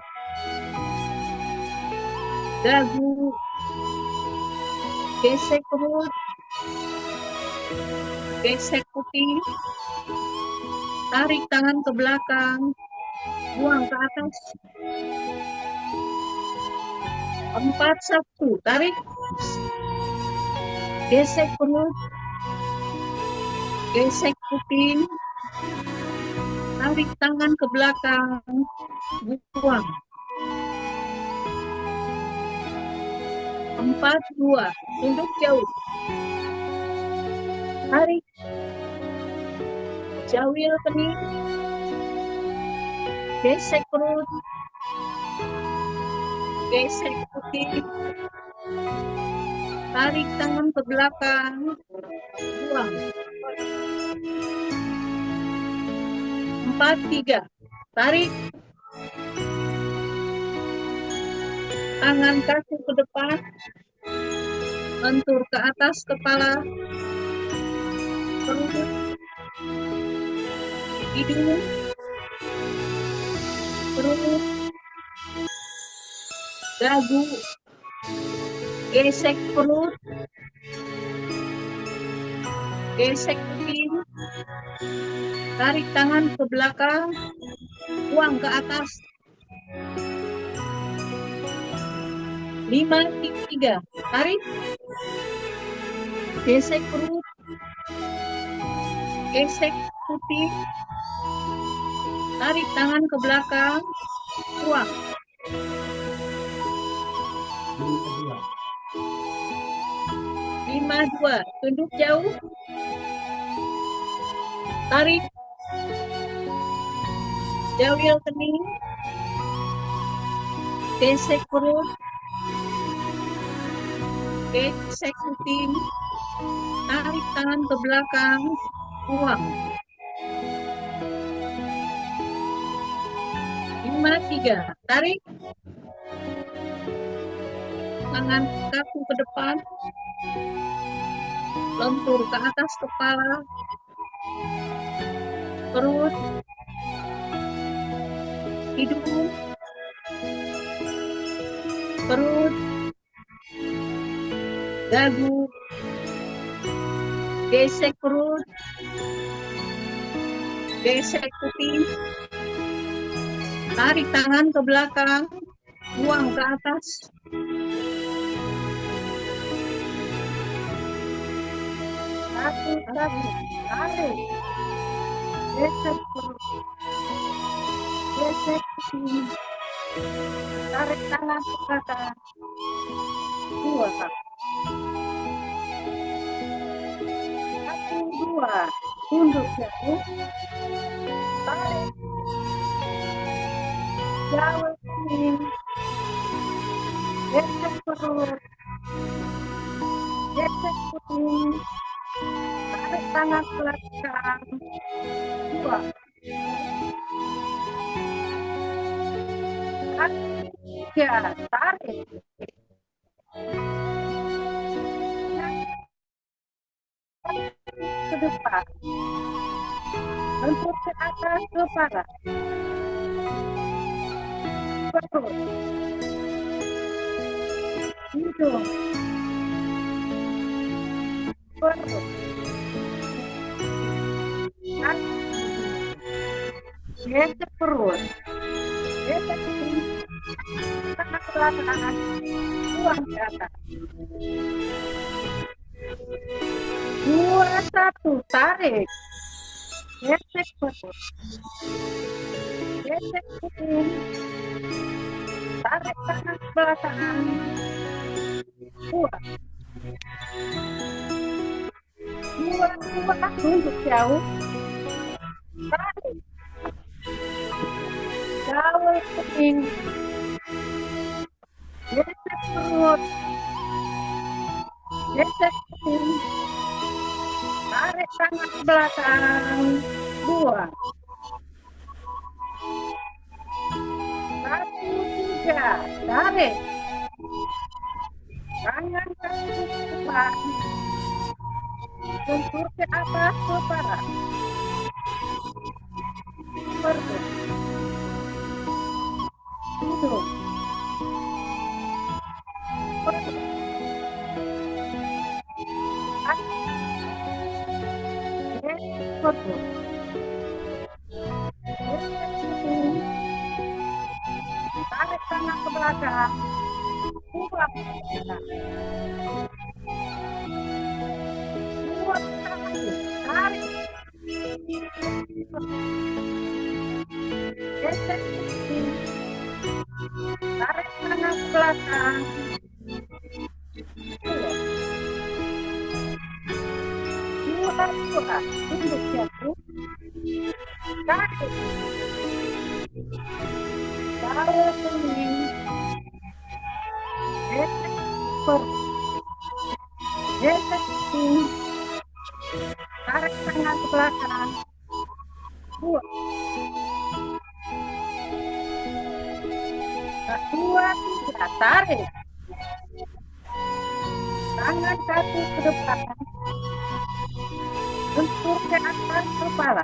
dagu, gesek perut, gesek kuping, tarik tangan ke belakang, buang ke atas. 41, tarik, gesek perut, gesek kuping, tarik tangan ke belakang, buang. 42, tunduk jauh, tarik, jauhil pening, gesek perut, gesek kuping, tarik tangan ke belakang, buang. 43, tarik, tangan kaki ke depan, lentur ke atas kepala, perut, hidung, perut, dagu, gesek perut, gesek kuping, tarik tangan ke belakang, buang ke atas. 53, tarik, gesek perut, gesek kuping, tarik tangan ke belakang, buang. 52, tunduk jauh, tarik, jauhil kening, gesek perut, gesek kuping, tarik tangan ke belakang, buang. 53, tarik, tangan kaku ke depan, lentur ke atas kepala, perut, hidung, perut, dagu, gesek perut, gesek kuping, tarik tangan ke belakang, buang ke atas. Satu, tarik, gesek perut, gesek kuping, tarik tangan ke belakang, dua, satu, dua, tunduk jauh, tarik, jauh kuping, gesek perut, gesek kuping, tarik tangan ke belakang, dua, tiga, tarik, ke depan, lentur ke atas kepala, perut, hidung, perut, kaki, gesek perut, gesek kuping, tangan ke belakang, buang ke atas. Dua, satu, tarik, gesek perut, gesek kuping, tarik tangan ke belakang, dua, dua, tunduk jauh, tarik, jauh kuping, gesek perut, gesek kuping, tarik tangan ke belakang, dua, satu, tiga, tarik, tangan kaki ke depan, lentur ke atas kepala, perut, hidung, perut, kaki, gesek perut, gesek kuping, tarik tangan ke belakang, buang ke atas. Dua, satu, tarik, gesek kuping, tarik tangan ke belakang, dua, tunduk jauh, tarik, jauh kuning, gesek perut, gesek kuping, tarik tangan ke belakang, dua, tiga, tarik, tangan kaki ke depan, lentur ke atas kepala,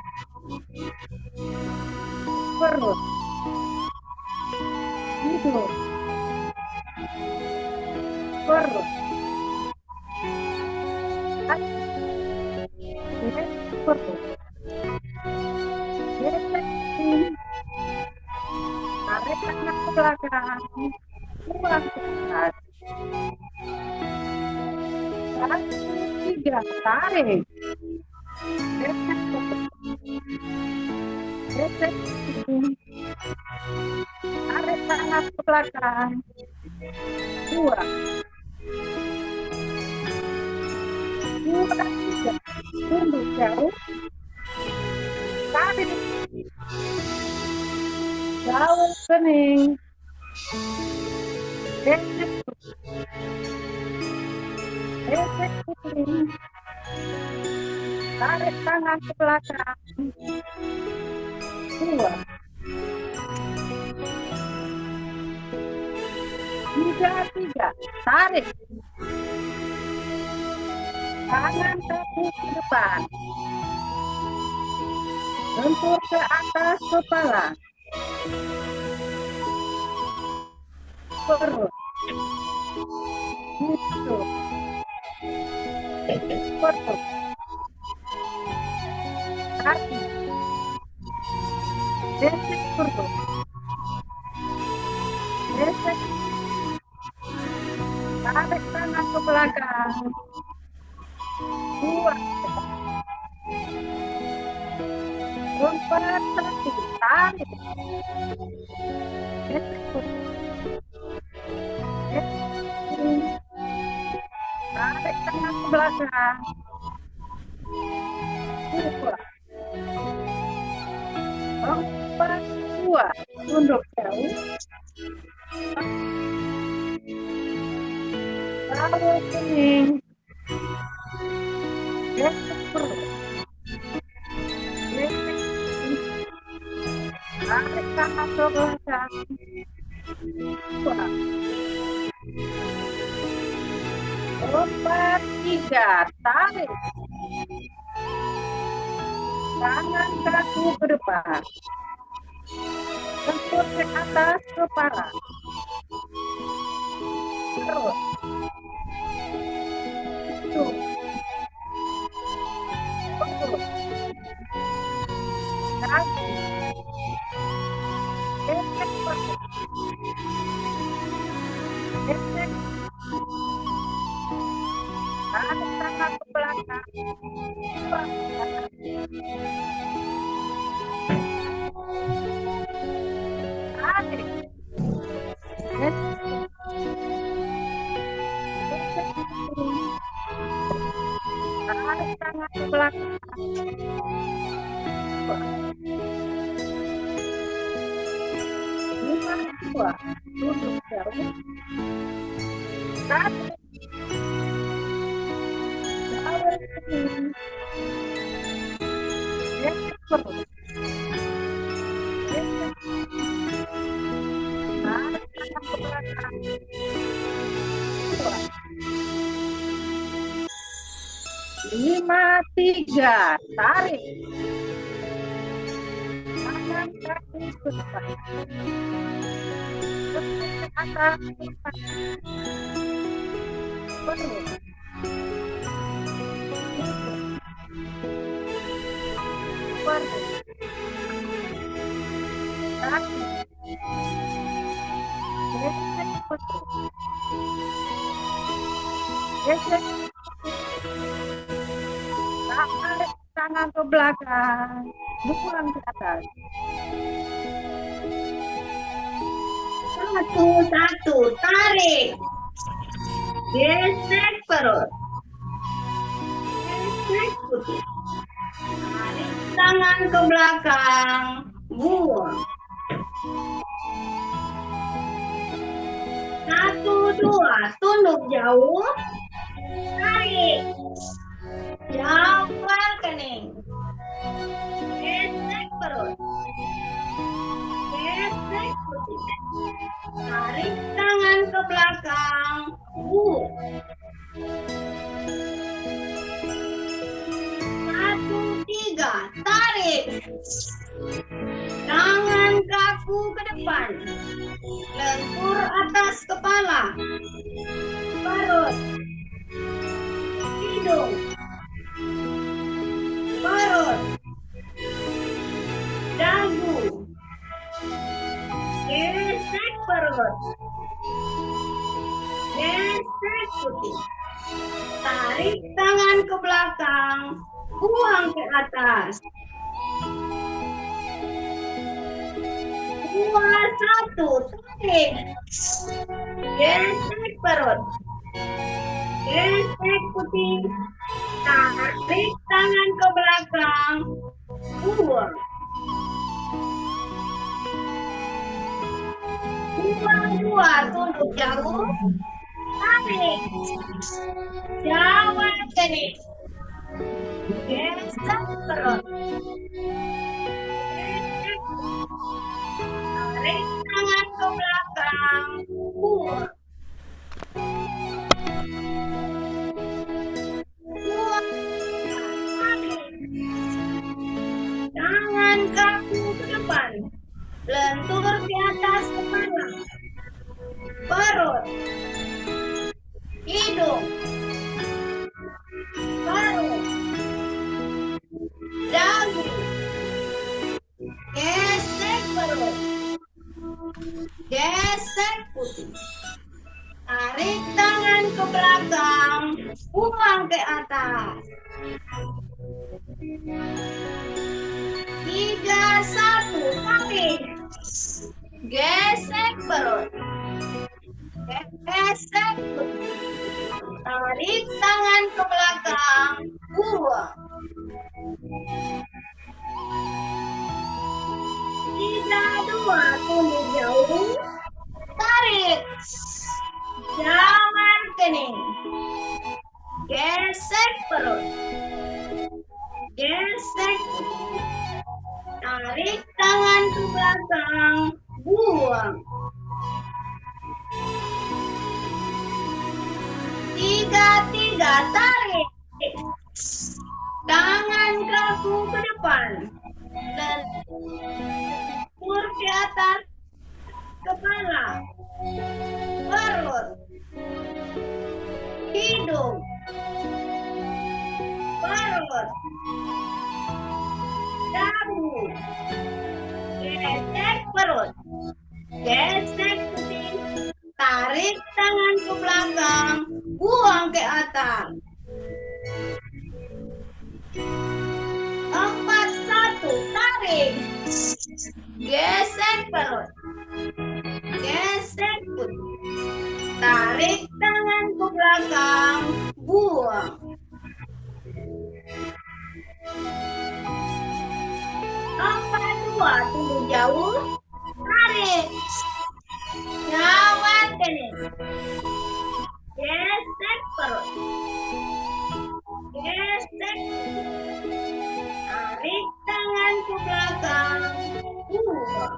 perut, hidung, perut, kaki, gesek perut, gesek kuping, tarik tangan ke belakang, buang ke atas. Satu, tiga, tarik, gesek perut, gesek kuping, tarik tangan ke belakang, dua, tiga, tunduk jauh, tarik, jauh kening, gesek perut, gesek kuping, tarik tangan ke belakang, dua, 3, tarik. Tangan kaki ke depan. Lentur ke atas kepala. Perut. Gitu. Perut. Kaki. Gesek perut. Gesek. Tarik tangan ke belakang. Buang. Lompat 1, tarik. Gesek perut. Gesek. Tarik tangan ke belakang. 2. Lompat 2. Tunduk jauh. Taruh kening. Gesek perut. Gesek. Tarik tangan ke belakang. 2. Lompat 3, tarik. Tangan kaki ke depan. Lentur ke atas kepala. Terus. Tuh. Terus. Kaki. Gesek perut. Gesek. Tarik tangan ke belakang. Buang ke atas. Tarik. Gesek. Gesek. Tarik tangan ke belakang. Buang. 5, 2. Tunduk jauh. Tarik. Tarik kening. Gesek perut. Gesek. Tarik tangan ke belakang. 2. 5, 3, tarik. Tangan kaki ke depan. Lentur ke atas kepala. Perut. Perut. Kaki. Gesek perut. Gesek. Tarik tangan ke belakang. Buang ke atas. 1, tarik. Gesek perut. Gesek putih. Tarik tangan ke belakang. Buang. 1, 2. Tunduk jauh. Tarik. Jauhkan kening. Gesek perut. Gesek putih. Tarik tangan ke belakang. Buang. 1, 3. Tarik. Tangan kaku ke depan. Lentur atas kepala. Perut. Hidung. Perut. Dagu. Gesek perut. Gesek putih. Tarik tangan ke belakang. Buang ke atas. 2, 1. Tarik. Gesek perut. Gesek putih. Tarik tangan ke belakang. Buang. 2, tunduk jauh. Tarik. Jauh kening. Gesek perut. Gesek. Tarik tangan ke belakang. Buang. buang ke atas. 3, 1, tarik. Gesek perut. Gesek perut. Tarik tangan ke belakang, buang. 3, 2, tunduk jauh. Tarik. Jangan kening. Gesek perut. Gesek. Tarik tangan ke belakang. Buang. 3, tarik. Tangan kaku ke depan. Dan tur ke atas kepala. Perut. Hidung. Perut. Dagu. Gesek perut. Gesek kuping. Tarik tangan ke belakang. Buang ke atas. 4, 1, tarik. Gesek perut. Gesek perut. Tarik tangan ke belakang. Buang. 4, 2, tunggu jauh. Tarik. Jangan kening. Gesek perut. Gesek. Tarik tangan ke belakang. Buang.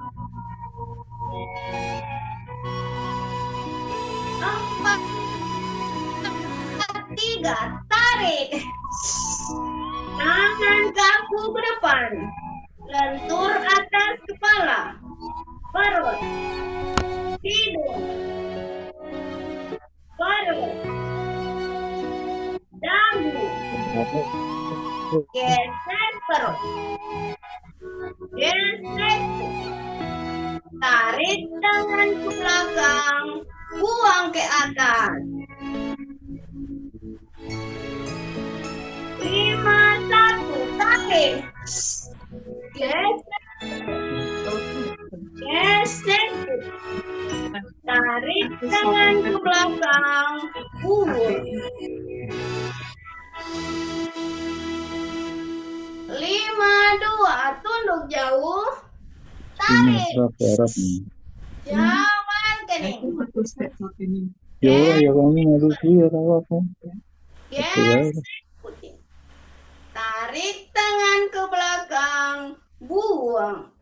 4, 3, tarik. Tangan kaku ke depan. Lentur atas kepala. Perut. Hidung. Perut. Dagu. Gesek perut. Gesek. Tarik tangan ke belakang. Buang ke atas. 5, 1, tarik. Gesek. Gesek. Tarik tangan ke belakang. Buang. 5, 2, tunduk jauh. Tarik. Jangan kening. Gesek putih. Tarik tangan ke belakang. Buang.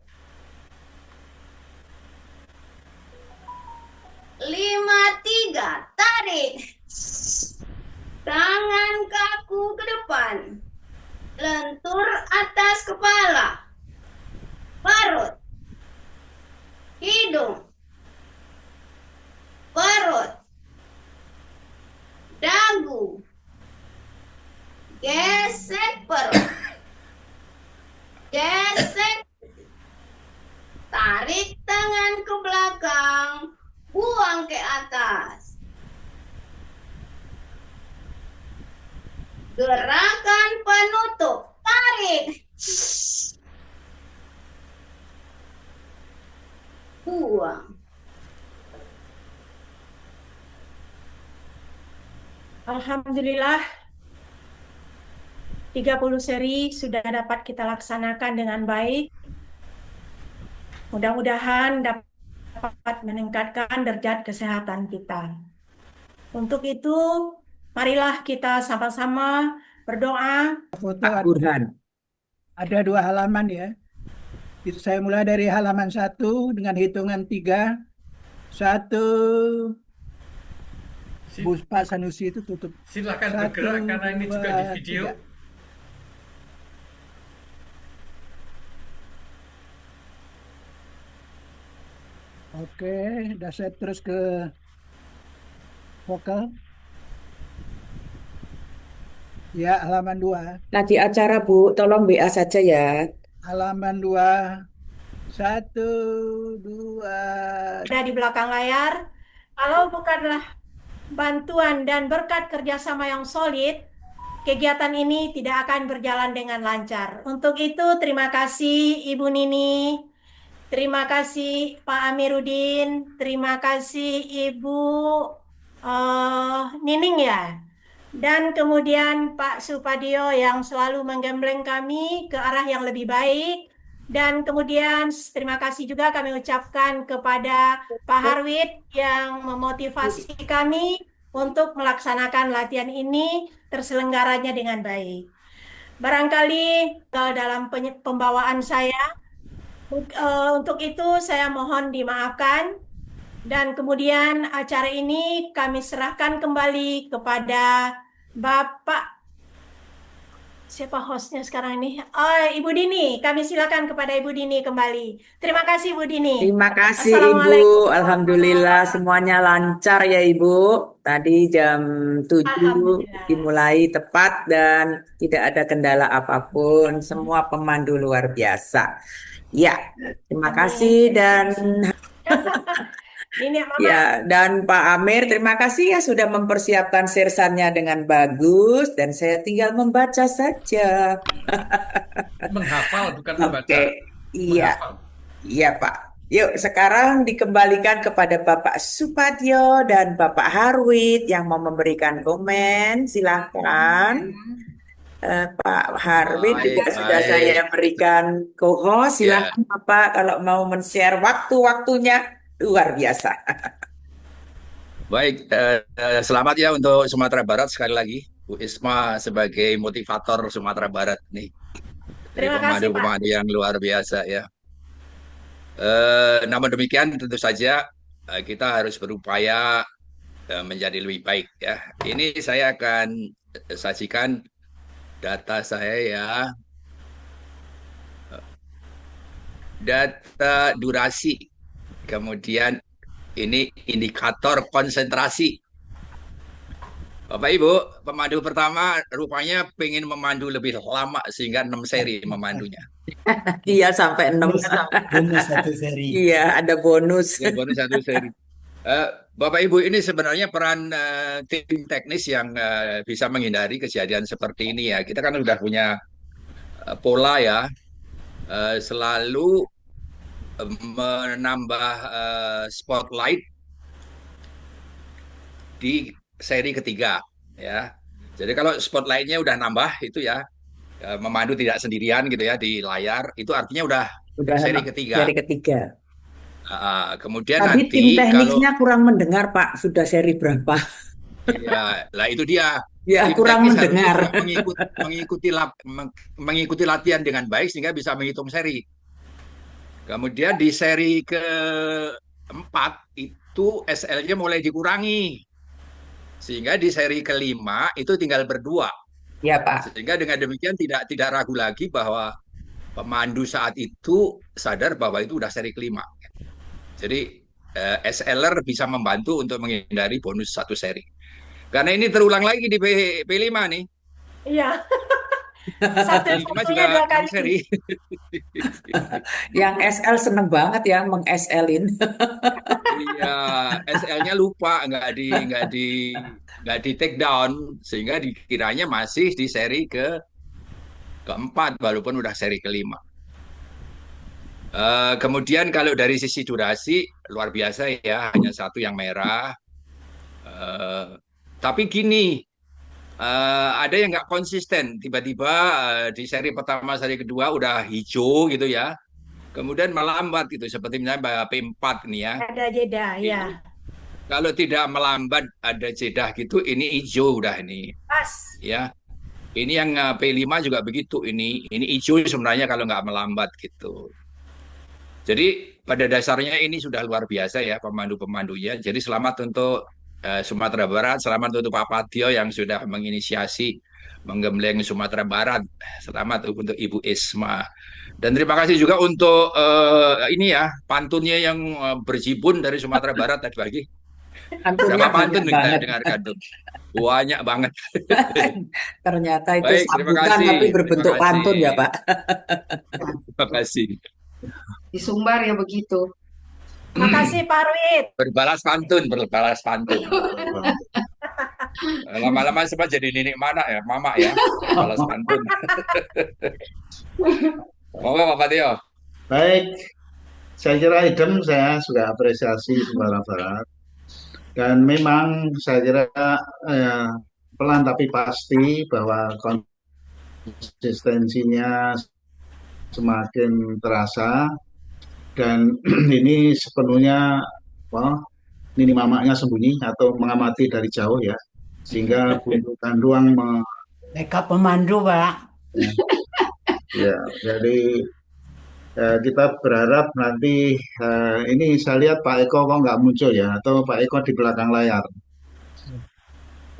5, 3, tarik. Tangan kaku ke depan. Lentur atas kepala. Perut. Hidung. Perut. Dagu. Gesek perut. Gesek. Tarik tangan ke belakang. Buang ke atas. Gerakan penutup. Tarik. Buang. Alhamdulillah, 30 seri sudah dapat kita laksanakan dengan baik. Mudah-mudahan dapat meningkatkan derajat kesehatan kita. Untuk itu, marilah kita sama-sama berdoa. Foto Pak Burhan. ada 2 halaman ya. Saya mulai dari halaman 1 dengan hitungan 3. 1. Pak Sanusi itu tutup. Silakan 1, bergerak karena ini juga di 2, video. 3. Oke, udah saya terus ke vokal. Ya, halaman 2. Lagi acara, Bu. Tolong WA saja ya. Halaman 2. 1, 2. Ada di belakang layar. Kalau bukanlah bantuan dan berkat kerjasama yang solid, kegiatan ini tidak akan berjalan dengan lancar. Untuk itu, terima kasih Ibu Nini, terima kasih Pak Amiruddin, terima kasih Ibu Nining ya. Dan kemudian Pak Supadio yang selalu menggembleng kami ke arah yang lebih baik. Dan kemudian terima kasih juga kami ucapkan kepada Pak Harwit yang memotivasi kami untuk melaksanakan latihan ini terselenggaranya dengan baik. Barangkali dalam pembawaan saya, untuk itu saya mohon dimaafkan. Dan kemudian acara ini kami serahkan kembali kepada Bapak, siapa hostnya sekarang ini? Oh, Ibu Dini, kami silakan kepada Ibu Dini kembali. Terima kasih Ibu Dini. Terima kasih Ibu. Assalamualaikum. Alhamdulillah semuanya lancar ya Ibu. Tadi jam 7 Alhamdulillah. dimulai tepat dan tidak ada kendala apapun. Semua pemandu luar biasa. Ya, terima kasih dan Ini Mama. ya, dan Pak Amir, terima kasih ya sudah mempersiapkan sersannya dengan bagus dan saya tinggal membaca saja. Menghafal bukan membaca. Oke, iya, Menghafal. iya Pak. Yuk, sekarang dikembalikan kepada Bapak Supadio dan Bapak Harwit yang mau memberikan komen. Silakan. Pak Harwit juga sudah saya berikan co-host. Silakan Bapak kalau mau men-share waktu-waktunya luar biasa. Baik, selamat ya untuk Sumatera Barat sekali lagi. Bu Isma sebagai motivator Sumatera Barat nih. Terima kasih, Pak. Pemandu-pemandu yang luar biasa ya. Namun demikian tentu saja kita harus berupaya menjadi lebih baik ya. Ini saya akan sajikan data saya ya. Data durasi. Kemudian ini indikator konsentrasi. Bapak Ibu, pemandu pertama rupanya pengen memandu lebih lama sehingga 6 seri memandunya. Iya, sampai 6. Bonus 1 seri. Iya, ada bonus. Ya, bonus 1 seri. Bapak Ibu, ini sebenarnya peran tim teknis yang bisa menghindari kejadian seperti ini ya. Kita kan sudah punya pola ya, selalu menambah spotlight di seri ketiga ya. Jadi kalau spotlightnya udah nambah itu ya, memandu tidak sendirian gitu ya di layar, itu artinya udah seri ketiga. Seri ketiga. Kemudian Tapi nanti tim teknisnya kurang mendengar Pak, sudah seri berapa? Ya, lah itu dia. Ya, Tim kurang teknis mendengar. mengikuti latihan dengan baik sehingga bisa menghitung seri. Kemudian di seri keempat itu SL-nya mulai dikurangi. Sehingga di seri kelima itu tinggal berdua. Ya, Pak. Sehingga dengan demikian tidak ragu lagi bahwa pemandu saat itu sadar bahwa itu udah seri kelima. Jadi SLR bisa membantu untuk menghindari bonus 1 seri. Karena ini terulang lagi di P5 nih. Iya. Satu-satunya 2 kali. Seri. Yang SL seneng banget ya meng-SL-in. Iya, SL-nya lupa nggak di take down sehingga dikiranya masih di seri keempat walaupun udah seri kelima. Kemudian kalau dari sisi durasi luar biasa ya, hanya 1 yang merah. Tapi gini, ada yang nggak konsisten. Tiba-tiba di seri pertama, seri kedua udah hijau gitu ya. Kemudian melambat gitu, seperti misalnya P4 nih ya. Ada jeda, ya. Kalau tidak melambat ada jeda gitu, ini hijau udah ini. Pas. Ya, ini yang P5 juga begitu. Ini hijau sebenarnya kalau nggak melambat gitu. Jadi pada dasarnya ini sudah luar biasa ya pemandu-pemandunya. Jadi selamat untuk Sumatera Barat, selamat untuk Pak Patio yang sudah menginisiasi menggembleng Sumatera Barat. Selamat untuk Ibu Isma. Dan terima kasih juga untuk ini ya pantunnya yang berjibun dari Sumatera Barat tadi pagi. Berapa pantun kita dengarkan tuh? Banyak banget. Ternyata itu Baik, sambutan tapi berbentuk pantun ya Pak. Terima kasih. Di Sumbar ya begitu. Makasih Pak Arwit. Berbalas pantun. Bang. Lama-lama sempat jadi nenek mana ya, mama ya, balas pantun. Monggo Bapak Tio. Baik, saya kira idem saya sudah apresiasi Sumatera Barat. Dan memang saya kira eh, pelan tapi pasti bahwa konsistensinya semakin terasa dan ini sepenuhnya wah, ini mamaknya sembunyi atau mengamati dari jauh ya, sehingga Buntu Kanduang Mereka pemandu, Pak. ya, jadi kita berharap nanti ini saya lihat Pak Eko kok nggak muncul ya, atau Pak Eko di belakang layar.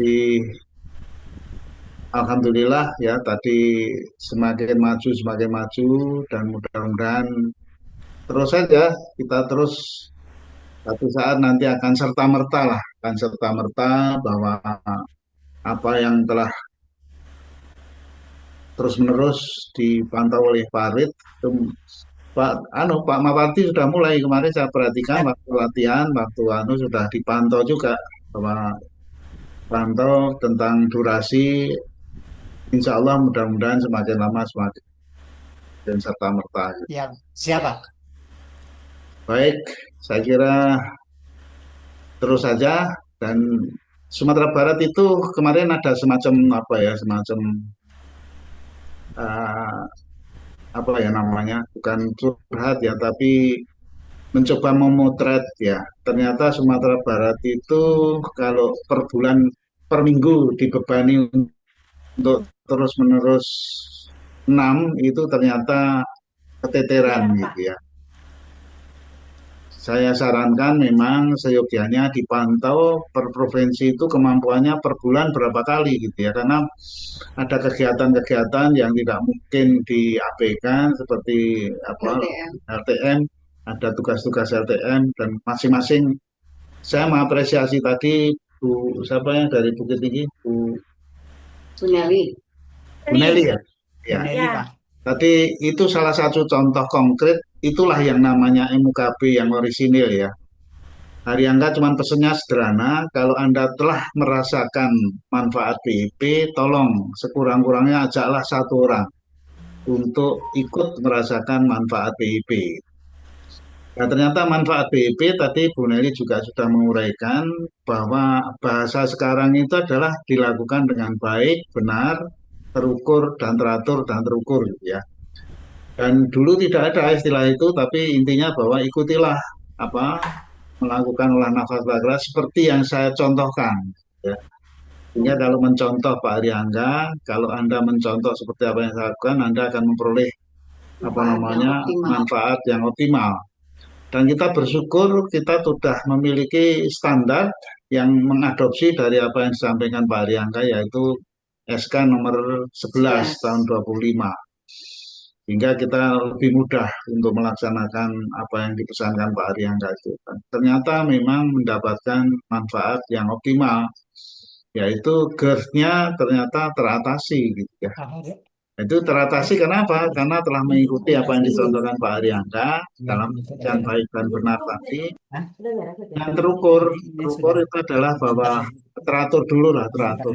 Di Alhamdulillah ya tadi semakin maju dan mudah-mudahan terus saja kita terus satu saat nanti akan serta merta bahwa apa yang telah terus-menerus dipantau oleh Pak Rid itu Pak Maparti sudah mulai kemarin saya perhatikan waktu latihan waktu sudah dipantau juga bahwa pantau tentang durasi insya Allah mudah-mudahan semakin lama semakin serta merta. Ya, siapa? Baik, saya kira terus saja dan Sumatera Barat itu kemarin ada semacam apa ya namanya bukan curhat ya tapi mencoba memotret ya ternyata Sumatera Barat itu kalau per bulan per minggu dibebani untuk terus-menerus 6 itu ternyata keteteran gitu ya. Saya sarankan memang seyogianya dipantau per provinsi itu kemampuannya per bulan berapa kali gitu ya. Karena ada kegiatan-kegiatan yang tidak mungkin diabaikan seperti LTM, ada tugas-tugas LTM dan masing-masing saya mengapresiasi tadi Bu siapa yang dari Bukit Tinggi Bu Nelly. Bu Nelly ya. Ya. Nelly, Pak. Tadi itu salah satu contoh konkret, itulah yang namanya MUKB yang orisinil ya. Hari Angka cuma pesennya sederhana, kalau Anda telah merasakan manfaat BIP, tolong sekurang-kurangnya ajaklah satu orang untuk ikut merasakan manfaat BIP. Nah, ternyata manfaat BIP tadi Bu Nelly juga sudah menguraikan bahwa bahasa sekarang itu adalah dilakukan dengan baik, benar, terukur dan teratur dan terukur gitu ya. Dan dulu tidak ada istilah itu, tapi intinya bahwa ikutilah melakukan olah nafas bagra seperti yang saya contohkan. Ya. Sehingga kalau mencontoh Pak Ariangga, kalau Anda mencontoh seperti apa yang saya lakukan, Anda akan memperoleh manfaat yang optimal. Dan kita bersyukur kita sudah memiliki standar yang mengadopsi dari apa yang disampaikan Pak Ariangga, yaitu SK nomor 11 tahun 25. Sehingga kita lebih mudah untuk melaksanakan apa yang dipesankan Pak Ariangga itu. Ternyata memang mendapatkan manfaat yang optimal, yaitu GERD-nya ternyata teratasi gitu ya. Itu teratasi kenapa? Karena telah mengikuti apa yang dicontohkan Pak Ariangga dalam yang baik dan benar tadi. Yang terukur itu adalah bahwa teratur dulu lah, teratur.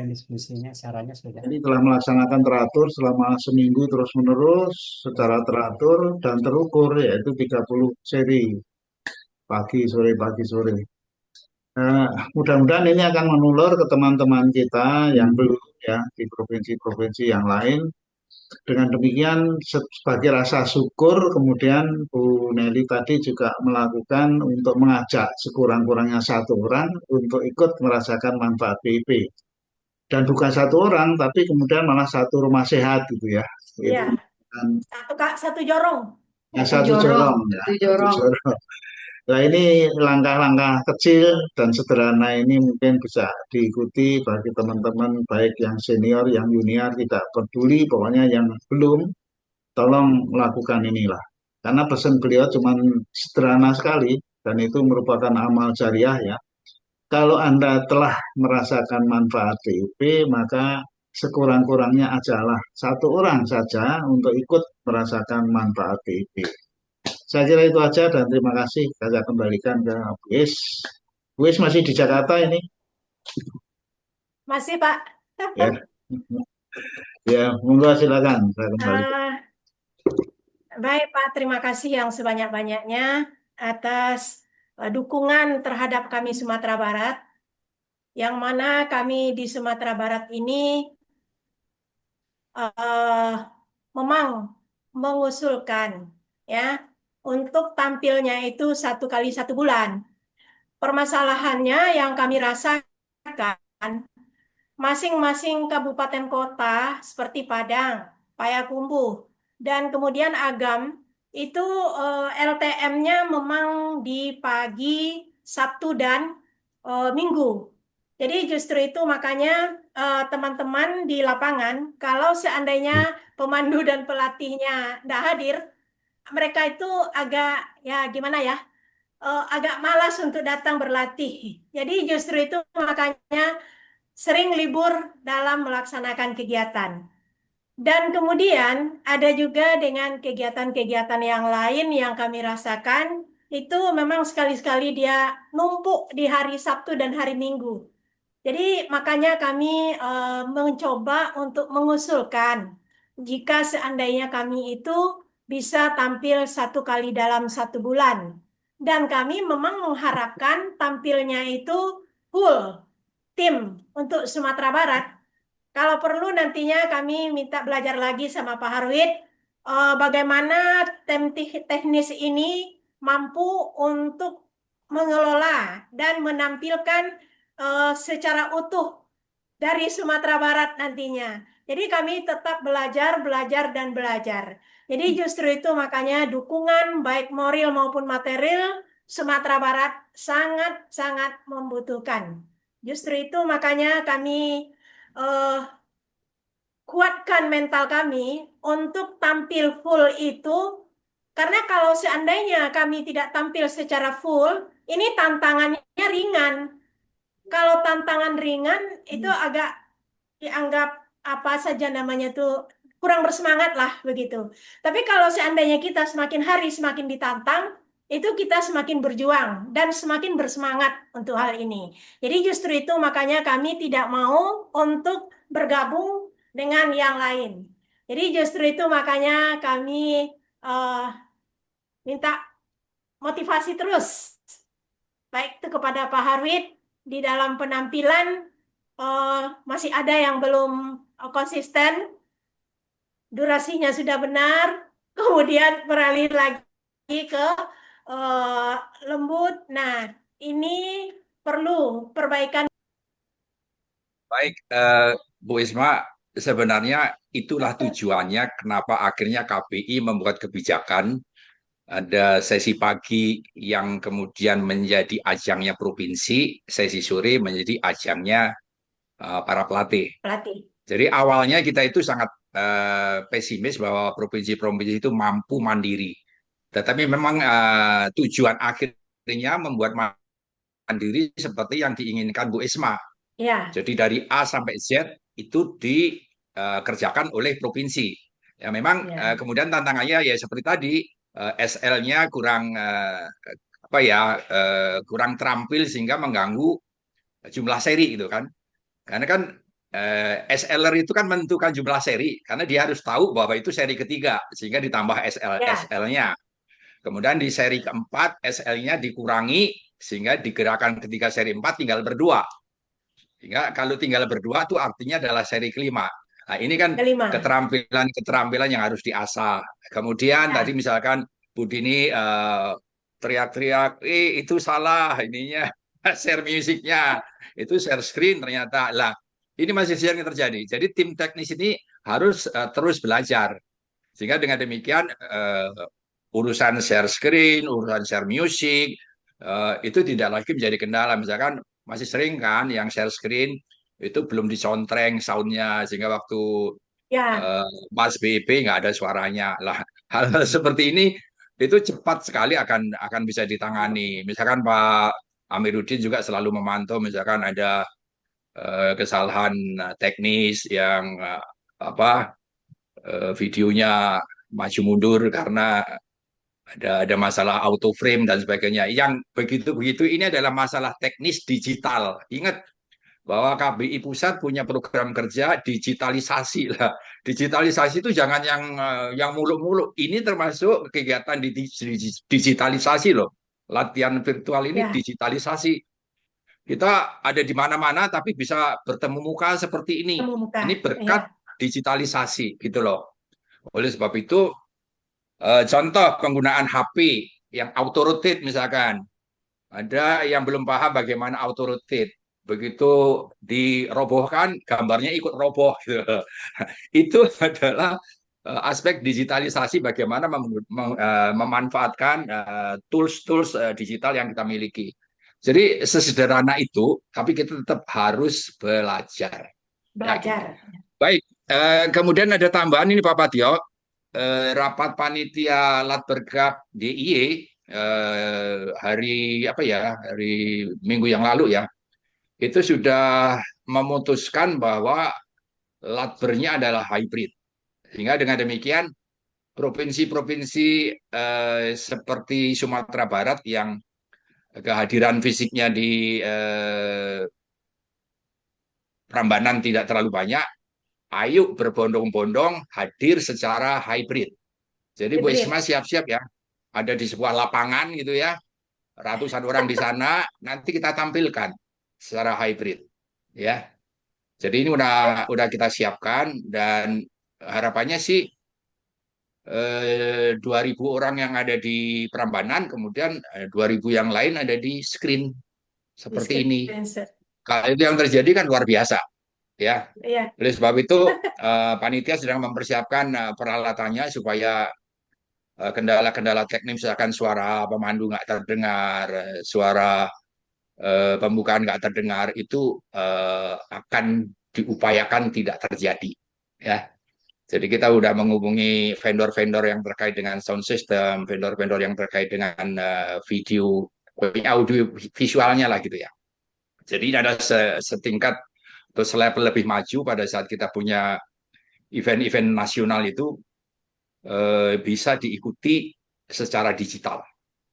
Jadi telah melaksanakan teratur selama seminggu terus-menerus secara teratur dan terukur, yaitu 30 seri pagi sore. Mudah-mudahan ini akan menulur ke teman-teman kita yang belum ya di provinsi-provinsi yang lain. Dengan demikian sebagai rasa syukur kemudian Bu Nelly tadi juga melakukan untuk mengajak sekurang-kurangnya satu orang untuk ikut merasakan manfaat BIP. Dan bukan satu orang tapi kemudian malah satu rumah sehat gitu ya. Iya. Satu jorong. Ya, satu jorong. Nah ini langkah-langkah kecil dan sederhana ini mungkin bisa diikuti bagi teman-teman baik yang senior, yang junior, tidak peduli, pokoknya yang belum, tolong melakukan inilah. Karena pesan beliau cuma sederhana sekali dan itu merupakan amal jariah ya. Kalau Anda telah merasakan manfaat BIP, maka sekurang-kurangnya ajalah satu orang saja untuk ikut merasakan manfaat BIP. Saya kira itu aja dan terima kasih. Saya kembalikan ke Bu Is. Bu Is masih di Jakarta ini? Masih, Pak. Ya, ya, monggo silakan. Saya kembali. Baik, Pak. Terima kasih yang sebanyak-banyaknya atas dukungan terhadap kami Sumatera Barat, yang mana kami di Sumatera Barat ini eh, memang mengusulkan ya untuk tampilnya itu 1 kali 1 bulan. Permasalahannya yang kami rasakan, masing-masing kabupaten kota seperti Padang, Payakumbuh, dan kemudian Agam itu LTM-nya memang di pagi Sabtu dan Minggu. Jadi justru itu makanya teman-teman di lapangan, kalau seandainya pemandu dan pelatihnya tidak hadir, mereka itu agak ya gimana ya, agak malas untuk datang berlatih. Jadi justru itu makanya sering libur dalam melaksanakan kegiatan. Dan kemudian ada juga dengan kegiatan-kegiatan yang lain yang kami rasakan, itu memang sekali-sekali dia numpuk di hari Sabtu dan hari Minggu. Jadi makanya kami mencoba untuk mengusulkan jika seandainya kami itu bisa tampil 1 kali dalam 1 bulan. Dan kami memang mengharapkan tampilnya itu full tim untuk Sumatera Barat. Kalau perlu nantinya kami minta belajar lagi sama Pak Harwit bagaimana tim teknis ini mampu untuk mengelola dan menampilkan secara utuh dari Sumatera Barat nantinya. Jadi kami tetap belajar, belajar, dan belajar. Jadi justru itu makanya dukungan baik moral maupun material Sumatera Barat sangat-sangat membutuhkan. Justru itu makanya kami kuatkan mental kami untuk tampil full itu, karena kalau seandainya kami tidak tampil secara full, ini tantangannya ringan. Kalau tantangan ringan itu agak dianggap apa saja namanya tuh kurang bersemangat lah begitu. Tapi kalau seandainya kita semakin hari semakin ditantang, itu kita semakin berjuang dan semakin bersemangat untuk hal ini. Jadi justru itu makanya kami tidak mau untuk bergabung dengan yang lain. Jadi justru itu makanya kami minta motivasi terus, baik itu kepada Pak Harwit di dalam penampilan. Masih ada yang belum konsisten, durasinya sudah benar, kemudian beralih lagi ke lembut. Nah, ini perlu perbaikan. Baik, Bu Isma, sebenarnya itulah tujuannya kenapa akhirnya KPI membuat kebijakan ada sesi pagi yang kemudian menjadi ajangnya provinsi, sesi sore menjadi ajangnya para pelatih. Jadi awalnya kita itu sangat pesimis bahwa provinsi-provinsi itu mampu mandiri. Tetapi memang tujuan akhirnya membuat mandiri seperti yang diinginkan Bu Isma. Ya. Jadi dari A sampai Z itu dikerjakan oleh provinsi. Ya memang kemudian tantangannya ya seperti tadi, SL-nya kurang kurang terampil sehingga mengganggu jumlah seri gitu kan. Karena kan SLer itu kan menentukan jumlah seri karena dia harus tahu bahwa itu seri ketiga sehingga ditambah SL-nya. Kemudian di seri keempat SL-nya dikurangi sehingga digerakkan ketika seri 4 tinggal berdua. Sehingga kalau tinggal berdua itu artinya adalah seri kelima. Nah, ini kan keterampilan yang harus diasah. Kemudian tadi misalkan Bu Dini teriak-teriak, itu salah ininya, share musiknya, itu share screen ternyata. Lah, ini masih sering terjadi. Jadi tim teknis ini harus terus belajar. Sehingga dengan demikian urusan share screen, urusan share music, itu tidak lagi menjadi kendala. Misalkan masih sering kan yang share screen itu belum dicontreng soundnya sehingga waktu Mas BB nggak ada suaranya lah. Hal-hal seperti ini itu cepat sekali akan bisa ditangani. Misalkan Pak Amiruddin juga selalu memantau misalkan ada kesalahan teknis yang videonya maju mundur karena ada masalah auto frame dan sebagainya. Yang begitu-begitu ini adalah masalah teknis digital. Ingat, bahwa KBI pusat punya program kerja digitalisasi lah. Digitalisasi itu jangan yang muluk-muluk. Ini termasuk kegiatan digitalisasi loh. Latihan virtual ini Ya, digitalisasi. Kita ada di mana-mana tapi bisa bertemu muka seperti ini. temu muka. Ini Ya, berkat digitalisasi gitu loh. Oleh sebab itu, contoh penggunaan HP yang auto rotate misalkan. Ada yang belum paham bagaimana auto rotate. Begitu dirobohkan, gambarnya ikut roboh gitu. Itu adalah aspek digitalisasi bagaimana memanfaatkan tools-tools digital yang kita miliki. Jadi sesederhana itu, tapi kita tetap harus belajar. Ya, gitu. belajar. Baik, kemudian ada tambahan ini Pak Patio, rapat panitia Latbergap DIY hari apa ya, hari Minggu yang lalu ya, itu sudah memutuskan bahwa Latbernya adalah hybrid. Sehingga dengan demikian provinsi-provinsi seperti Sumatera Barat yang kehadiran fisiknya di Prambanan tidak terlalu banyak, ayo berbondong-bondong hadir secara hybrid. Jadi Bu Hybrid. Isma siap-siap ya, ada di sebuah lapangan gitu ya, ratusan orang di sana, nanti kita tampilkan secara hybrid ya. Jadi ini udah kita siapkan dan harapannya sih 2.000 orang yang ada di Prambanan, kemudian 2.000 yang lain ada di screen seperti ini. Kalau itu yang terjadi kan luar biasa ya. Iya. Oleh sebab itu panitia sedang mempersiapkan peralatannya supaya kendala-kendala teknis misalkan suara pemandu nggak terdengar, suara pembukaan nggak terdengar itu akan diupayakan tidak terjadi ya. Jadi kita udah menghubungi vendor-vendor yang terkait dengan sound system, vendor-vendor yang terkait dengan video, audio visualnya lah gitu ya. Jadi ada setingkat atau selevel lebih maju pada saat kita punya event-event nasional itu bisa diikuti secara digital.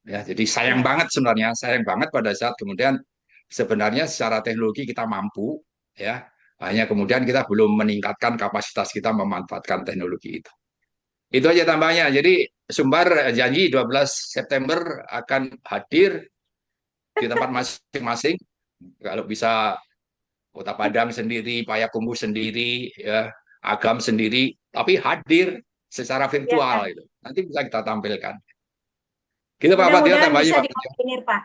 Ya, jadi sayang banget sebenarnya, sayang banget pada saat kemudian sebenarnya secara teknologi kita mampu, ya, hanya kemudian kita belum meningkatkan kapasitas kita memanfaatkan teknologi itu. Itu aja tambahnya. Jadi Sumbar janji 12 September akan hadir di tempat masing-masing. Kalau bisa Kota Padang sendiri, Payakumbuh sendiri, ya, Agam sendiri, tapi hadir secara virtual itu. Nanti bisa kita tampilkan. Gitu Pak Patio, Mudah-mudahan tambahnya bisa Pak. dikoordinir Pak.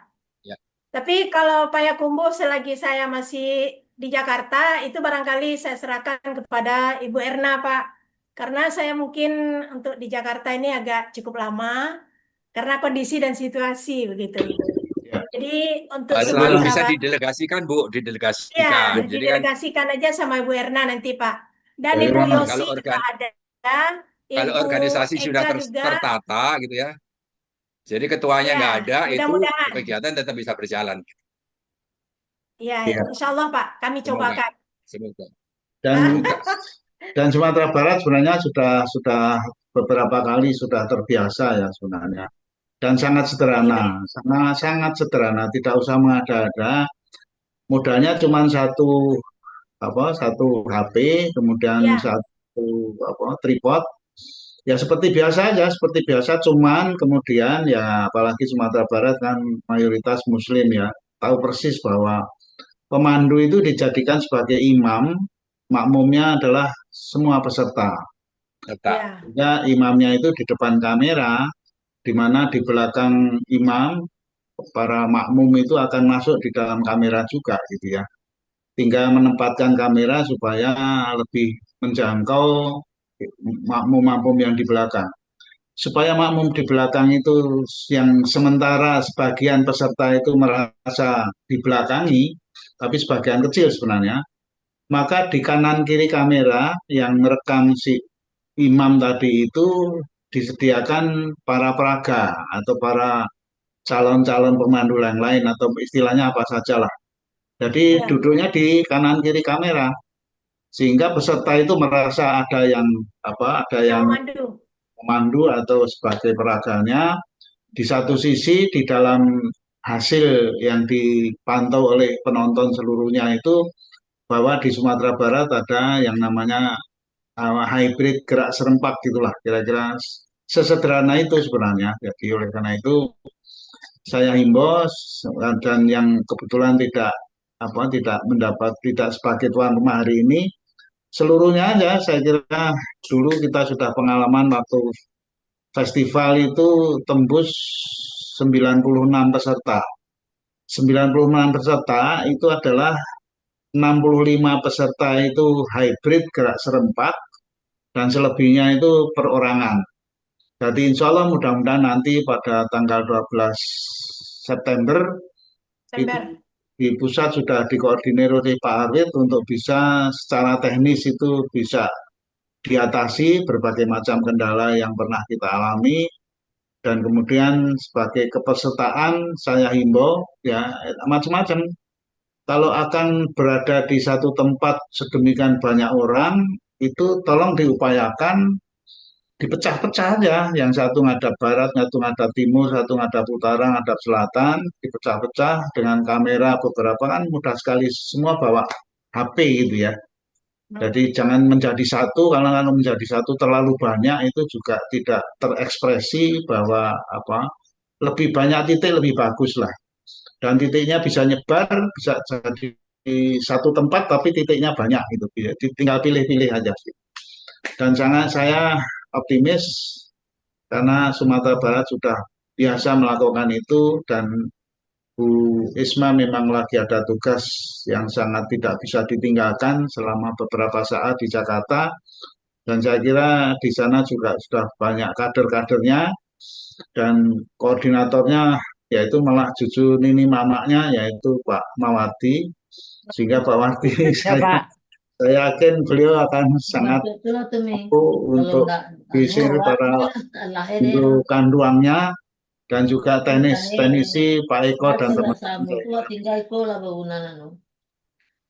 Ya. Tapi kalau Payakumbuh selagi saya masih di Jakarta, itu barangkali saya serahkan kepada Ibu Erna Pak. Karena saya mungkin untuk di Jakarta ini agak cukup lama, karena kondisi dan situasi begitu. Jadi untuk Selalu bisa Sumatera, didelegasikan Bu, ya didelegasikan. Jadi kan didelegasikan aja sama Ibu Erna nanti Pak. Dan Jadi Ibu memang Yosi juga ada, kalau Ibu organisasi sudah Eka juga. tertata gitu ya. Jadi ketuanya Ya, nggak ada, itu mudah-mudahan. kegiatan tetap bisa berjalan. Ya, Ya. insya Allah Pak, kami Semoga. cobakan. Semoga. Dan Sumatera Barat sebenarnya sudah beberapa kali sudah terbiasa ya sebenarnya. Dan sangat sederhana, sangat sederhana, tidak usah mengada-ada. Modalnya cuma satu HP, kemudian satu tripod. Ya seperti biasa aja, seperti biasa. Cuman kemudian ya apalagi Sumatera Barat kan mayoritas Muslim ya, tahu persis bahwa pemandu itu dijadikan sebagai imam, makmumnya adalah semua peserta. Ya, imamnya itu di depan kamera, di mana di belakang imam para makmum itu akan masuk di dalam kamera juga gitu ya. Tinggal menempatkan kamera supaya lebih menjangkau makmum-makmum yang di belakang. Supaya makmum di belakang itu yang sementara sebagian peserta itu merasa dibelakangi, tapi sebagian kecil sebenarnya, maka di kanan kiri kamera yang merekam si imam tadi itu disediakan para peraga atau para calon-calon pemandu yang lain atau istilahnya apa saja lah. Jadi duduknya di kanan kiri kamera sehingga peserta itu merasa ada yang pemandu atau sebagai peraganya. Di satu sisi di dalam hasil yang dipantau oleh penonton seluruhnya itu bahwa di Sumatera Barat ada yang namanya hybrid gerak serempak gitulah, kira-kira sesederhana itu sebenarnya. Jadi oleh karena itu saya himbau dan yang kebetulan tidak sebagai tuan rumah hari ini, seluruhnya aja saya kira dulu kita sudah pengalaman waktu festival itu tembus 96 peserta. 96 peserta itu adalah 65 peserta itu hybrid gerak serempak dan selebihnya itu perorangan. Jadi insya Allah mudah-mudahan nanti pada tanggal 12 September itu di pusat sudah dikoordinir oleh Pak Arwit untuk bisa secara teknis itu bisa diatasi berbagai macam kendala yang pernah kita alami, dan kemudian sebagai kepesertaan saya himbau ya macam-macam. Kalau akan berada di satu tempat sedemikian banyak orang, itu tolong diupayakan dipecah-pecah aja. Yang satu ngadap barat, satu ngadap timur, satu ngadap utara, ngadap selatan, dipecah-pecah dengan kamera beberapa, kan mudah sekali semua bawa HP gitu ya. Jadi jangan menjadi satu, karena kalau menjadi satu terlalu banyak itu juga tidak terekspresi bahwa lebih banyak titik lebih bagus lah. Dan titiknya bisa nyebar, bisa jadi di satu tempat tapi titiknya banyak gitu. Tinggal pilih-pilih aja sih. Dan sangat saya optimis karena Sumatera Barat sudah biasa melakukan itu, dan Bu Isma memang lagi ada tugas yang sangat tidak bisa ditinggalkan selama beberapa saat di Jakarta, dan saya kira di sana juga sudah banyak kader-kadernya dan koordinatornya, yaitu malah cucu nini mamaknya yaitu Pak Mawardi, sehingga Pak Mawardi saya yakin beliau akan sangat mampu untuk bisir para untuk kanduangnya, dan juga tenisi Pak Eko dan teman-teman.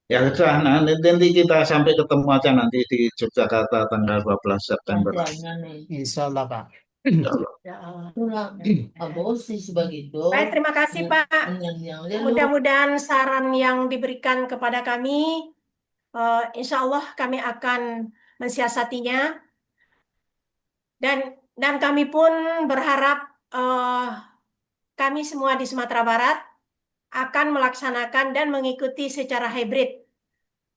Ya sudah, nanti kita sampai ketemu aja nanti di Yogyakarta tanggal 12 September. Insya Allah, Pak. Baik, terima kasih Pak. Mudah-mudahan saran yang diberikan kepada kami, insya Allah kami akan mensiasatinya, dan kami pun berharap kami semua di Sumatera Barat akan melaksanakan dan mengikuti secara hybrid.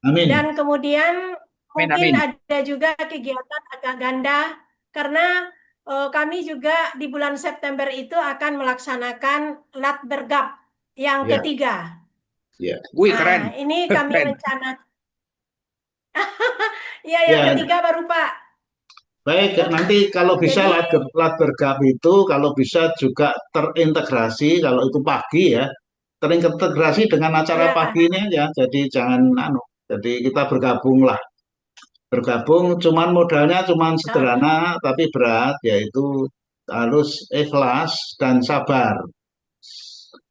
Amin. Dan kemudian mungkin amin. ada juga kegiatan agak ganda, karena kami juga di bulan September itu akan melaksanakan Lat Bergab yang Ya. ketiga. Ya. Wih, keren. Ini kami Keren. rencana. Ya, yang Ya. ketiga baru Pak. Baik, nanti kalau bisa Jadi- lat bergab itu kalau bisa juga terintegrasi, kalau itu pagi ya, terintegrasi dengan acara Ya. pagi ini aja. Jadi jangan jadi kita bergabung lah. Bergabung, cuman modalnya cuman sederhana tapi berat, yaitu harus ikhlas dan sabar.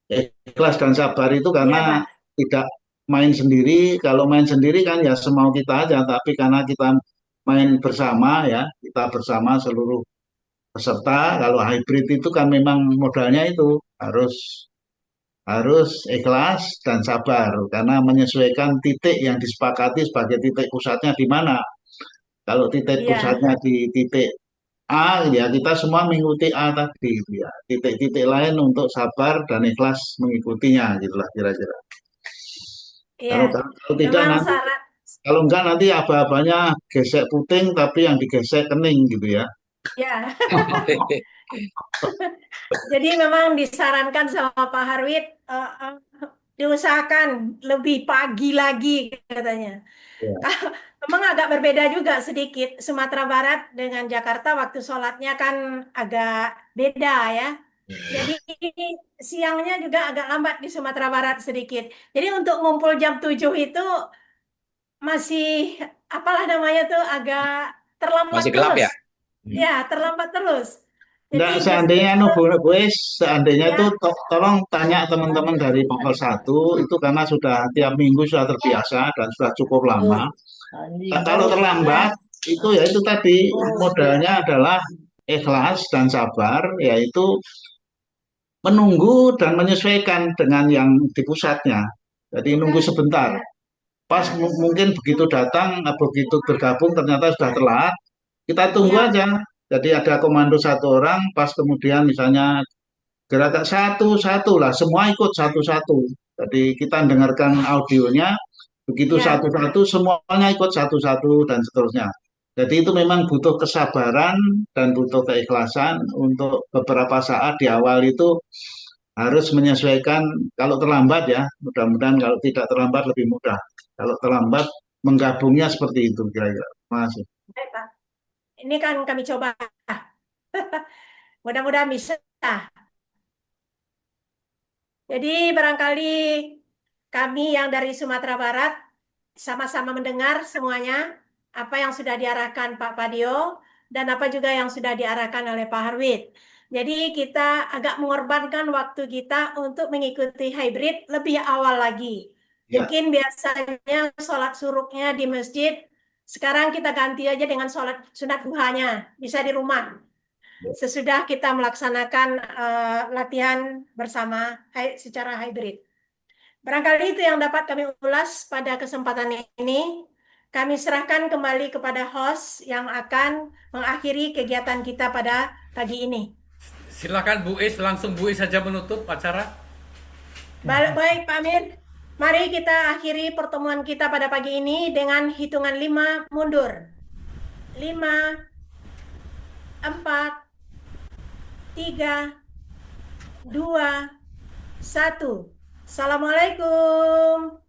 Ikhlas dan sabar itu karena tidak main sendiri. Kalau main sendiri kan ya semau kita aja, tapi karena kita main bersama ya, kita bersama seluruh peserta. Kalau hybrid itu kan memang modalnya itu harus ikhlas dan sabar, karena menyesuaikan titik yang disepakati sebagai titik pusatnya di mana. Kalau titik Iya. pusatnya di titik A, ya kita semua mengikuti A tadi, gitu ya. Titik-titik lain untuk sabar dan ikhlas mengikutinya, gitulah kira-kira. Iya. Kalau tidak Memang nanti, syarat. kalau enggak nanti aba-abanya gesek puting, tapi yang digesek kening gitu ya. Ya. Jadi memang disarankan sama Pak Harwit, diusahakan lebih pagi lagi katanya. Ya. Memang agak berbeda juga sedikit Sumatera Barat dengan Jakarta, waktu sholatnya kan agak beda ya. Jadi siangnya juga agak lambat di Sumatera Barat sedikit. Jadi untuk ngumpul jam 7 itu masih apalah namanya tuh agak terlambat Masih gelap terus. ya? Ya, terlambat terus. Enggak, Jadi seandainya seandainya Ya. tuh tolong tanya teman-teman dari Pokok 1 itu, karena sudah tiap minggu sudah terbiasa dan sudah cukup lama. Nah, kalau terlambat itu ya itu tadi modalnya adalah ikhlas dan sabar, yaitu menunggu dan menyesuaikan dengan yang di pusatnya. Jadi nunggu sebentar. Pas mungkin begitu datang, begitu bergabung ternyata sudah telat, kita tunggu Ya, aja. Jadi ada komando satu orang, pas kemudian misalnya gerakan satu-satu lah, semua ikut satu-satu. Jadi kita dengarkan audionya, begitu ya, satu-satu, semuanya ikut satu-satu dan seterusnya. Jadi itu memang butuh kesabaran dan butuh keikhlasan untuk beberapa saat di awal itu harus menyesuaikan. Kalau terlambat ya, mudah-mudahan kalau tidak terlambat lebih mudah. Kalau terlambat menggabungnya seperti itu kira-kira. Terima kasih. baik, Pak. Ini kan kami coba. Mudah-mudahan bisa. Jadi barangkali kami yang dari Sumatera Barat sama-sama mendengar semuanya apa yang sudah diarahkan Pak Padio dan apa juga yang sudah diarahkan oleh Pak Harwit. Jadi kita agak mengorbankan waktu kita untuk mengikuti hybrid lebih awal lagi. Ya. Mungkin biasanya sholat suruknya di masjid, sekarang kita ganti aja dengan sholat sunat duhanya, bisa di rumah. Sesudah kita melaksanakan latihan bersama secara hybrid. Barangkali itu yang dapat kami ulas pada kesempatan ini. Kami serahkan kembali kepada host yang akan mengakhiri kegiatan kita pada pagi ini. Silakan Bu Is, langsung Bu Is saja menutup acara. Baik, Pak Amir. Mari kita akhiri pertemuan kita pada pagi ini dengan hitungan 5 mundur. 5, 4, 3, 2, 1. Assalamualaikum.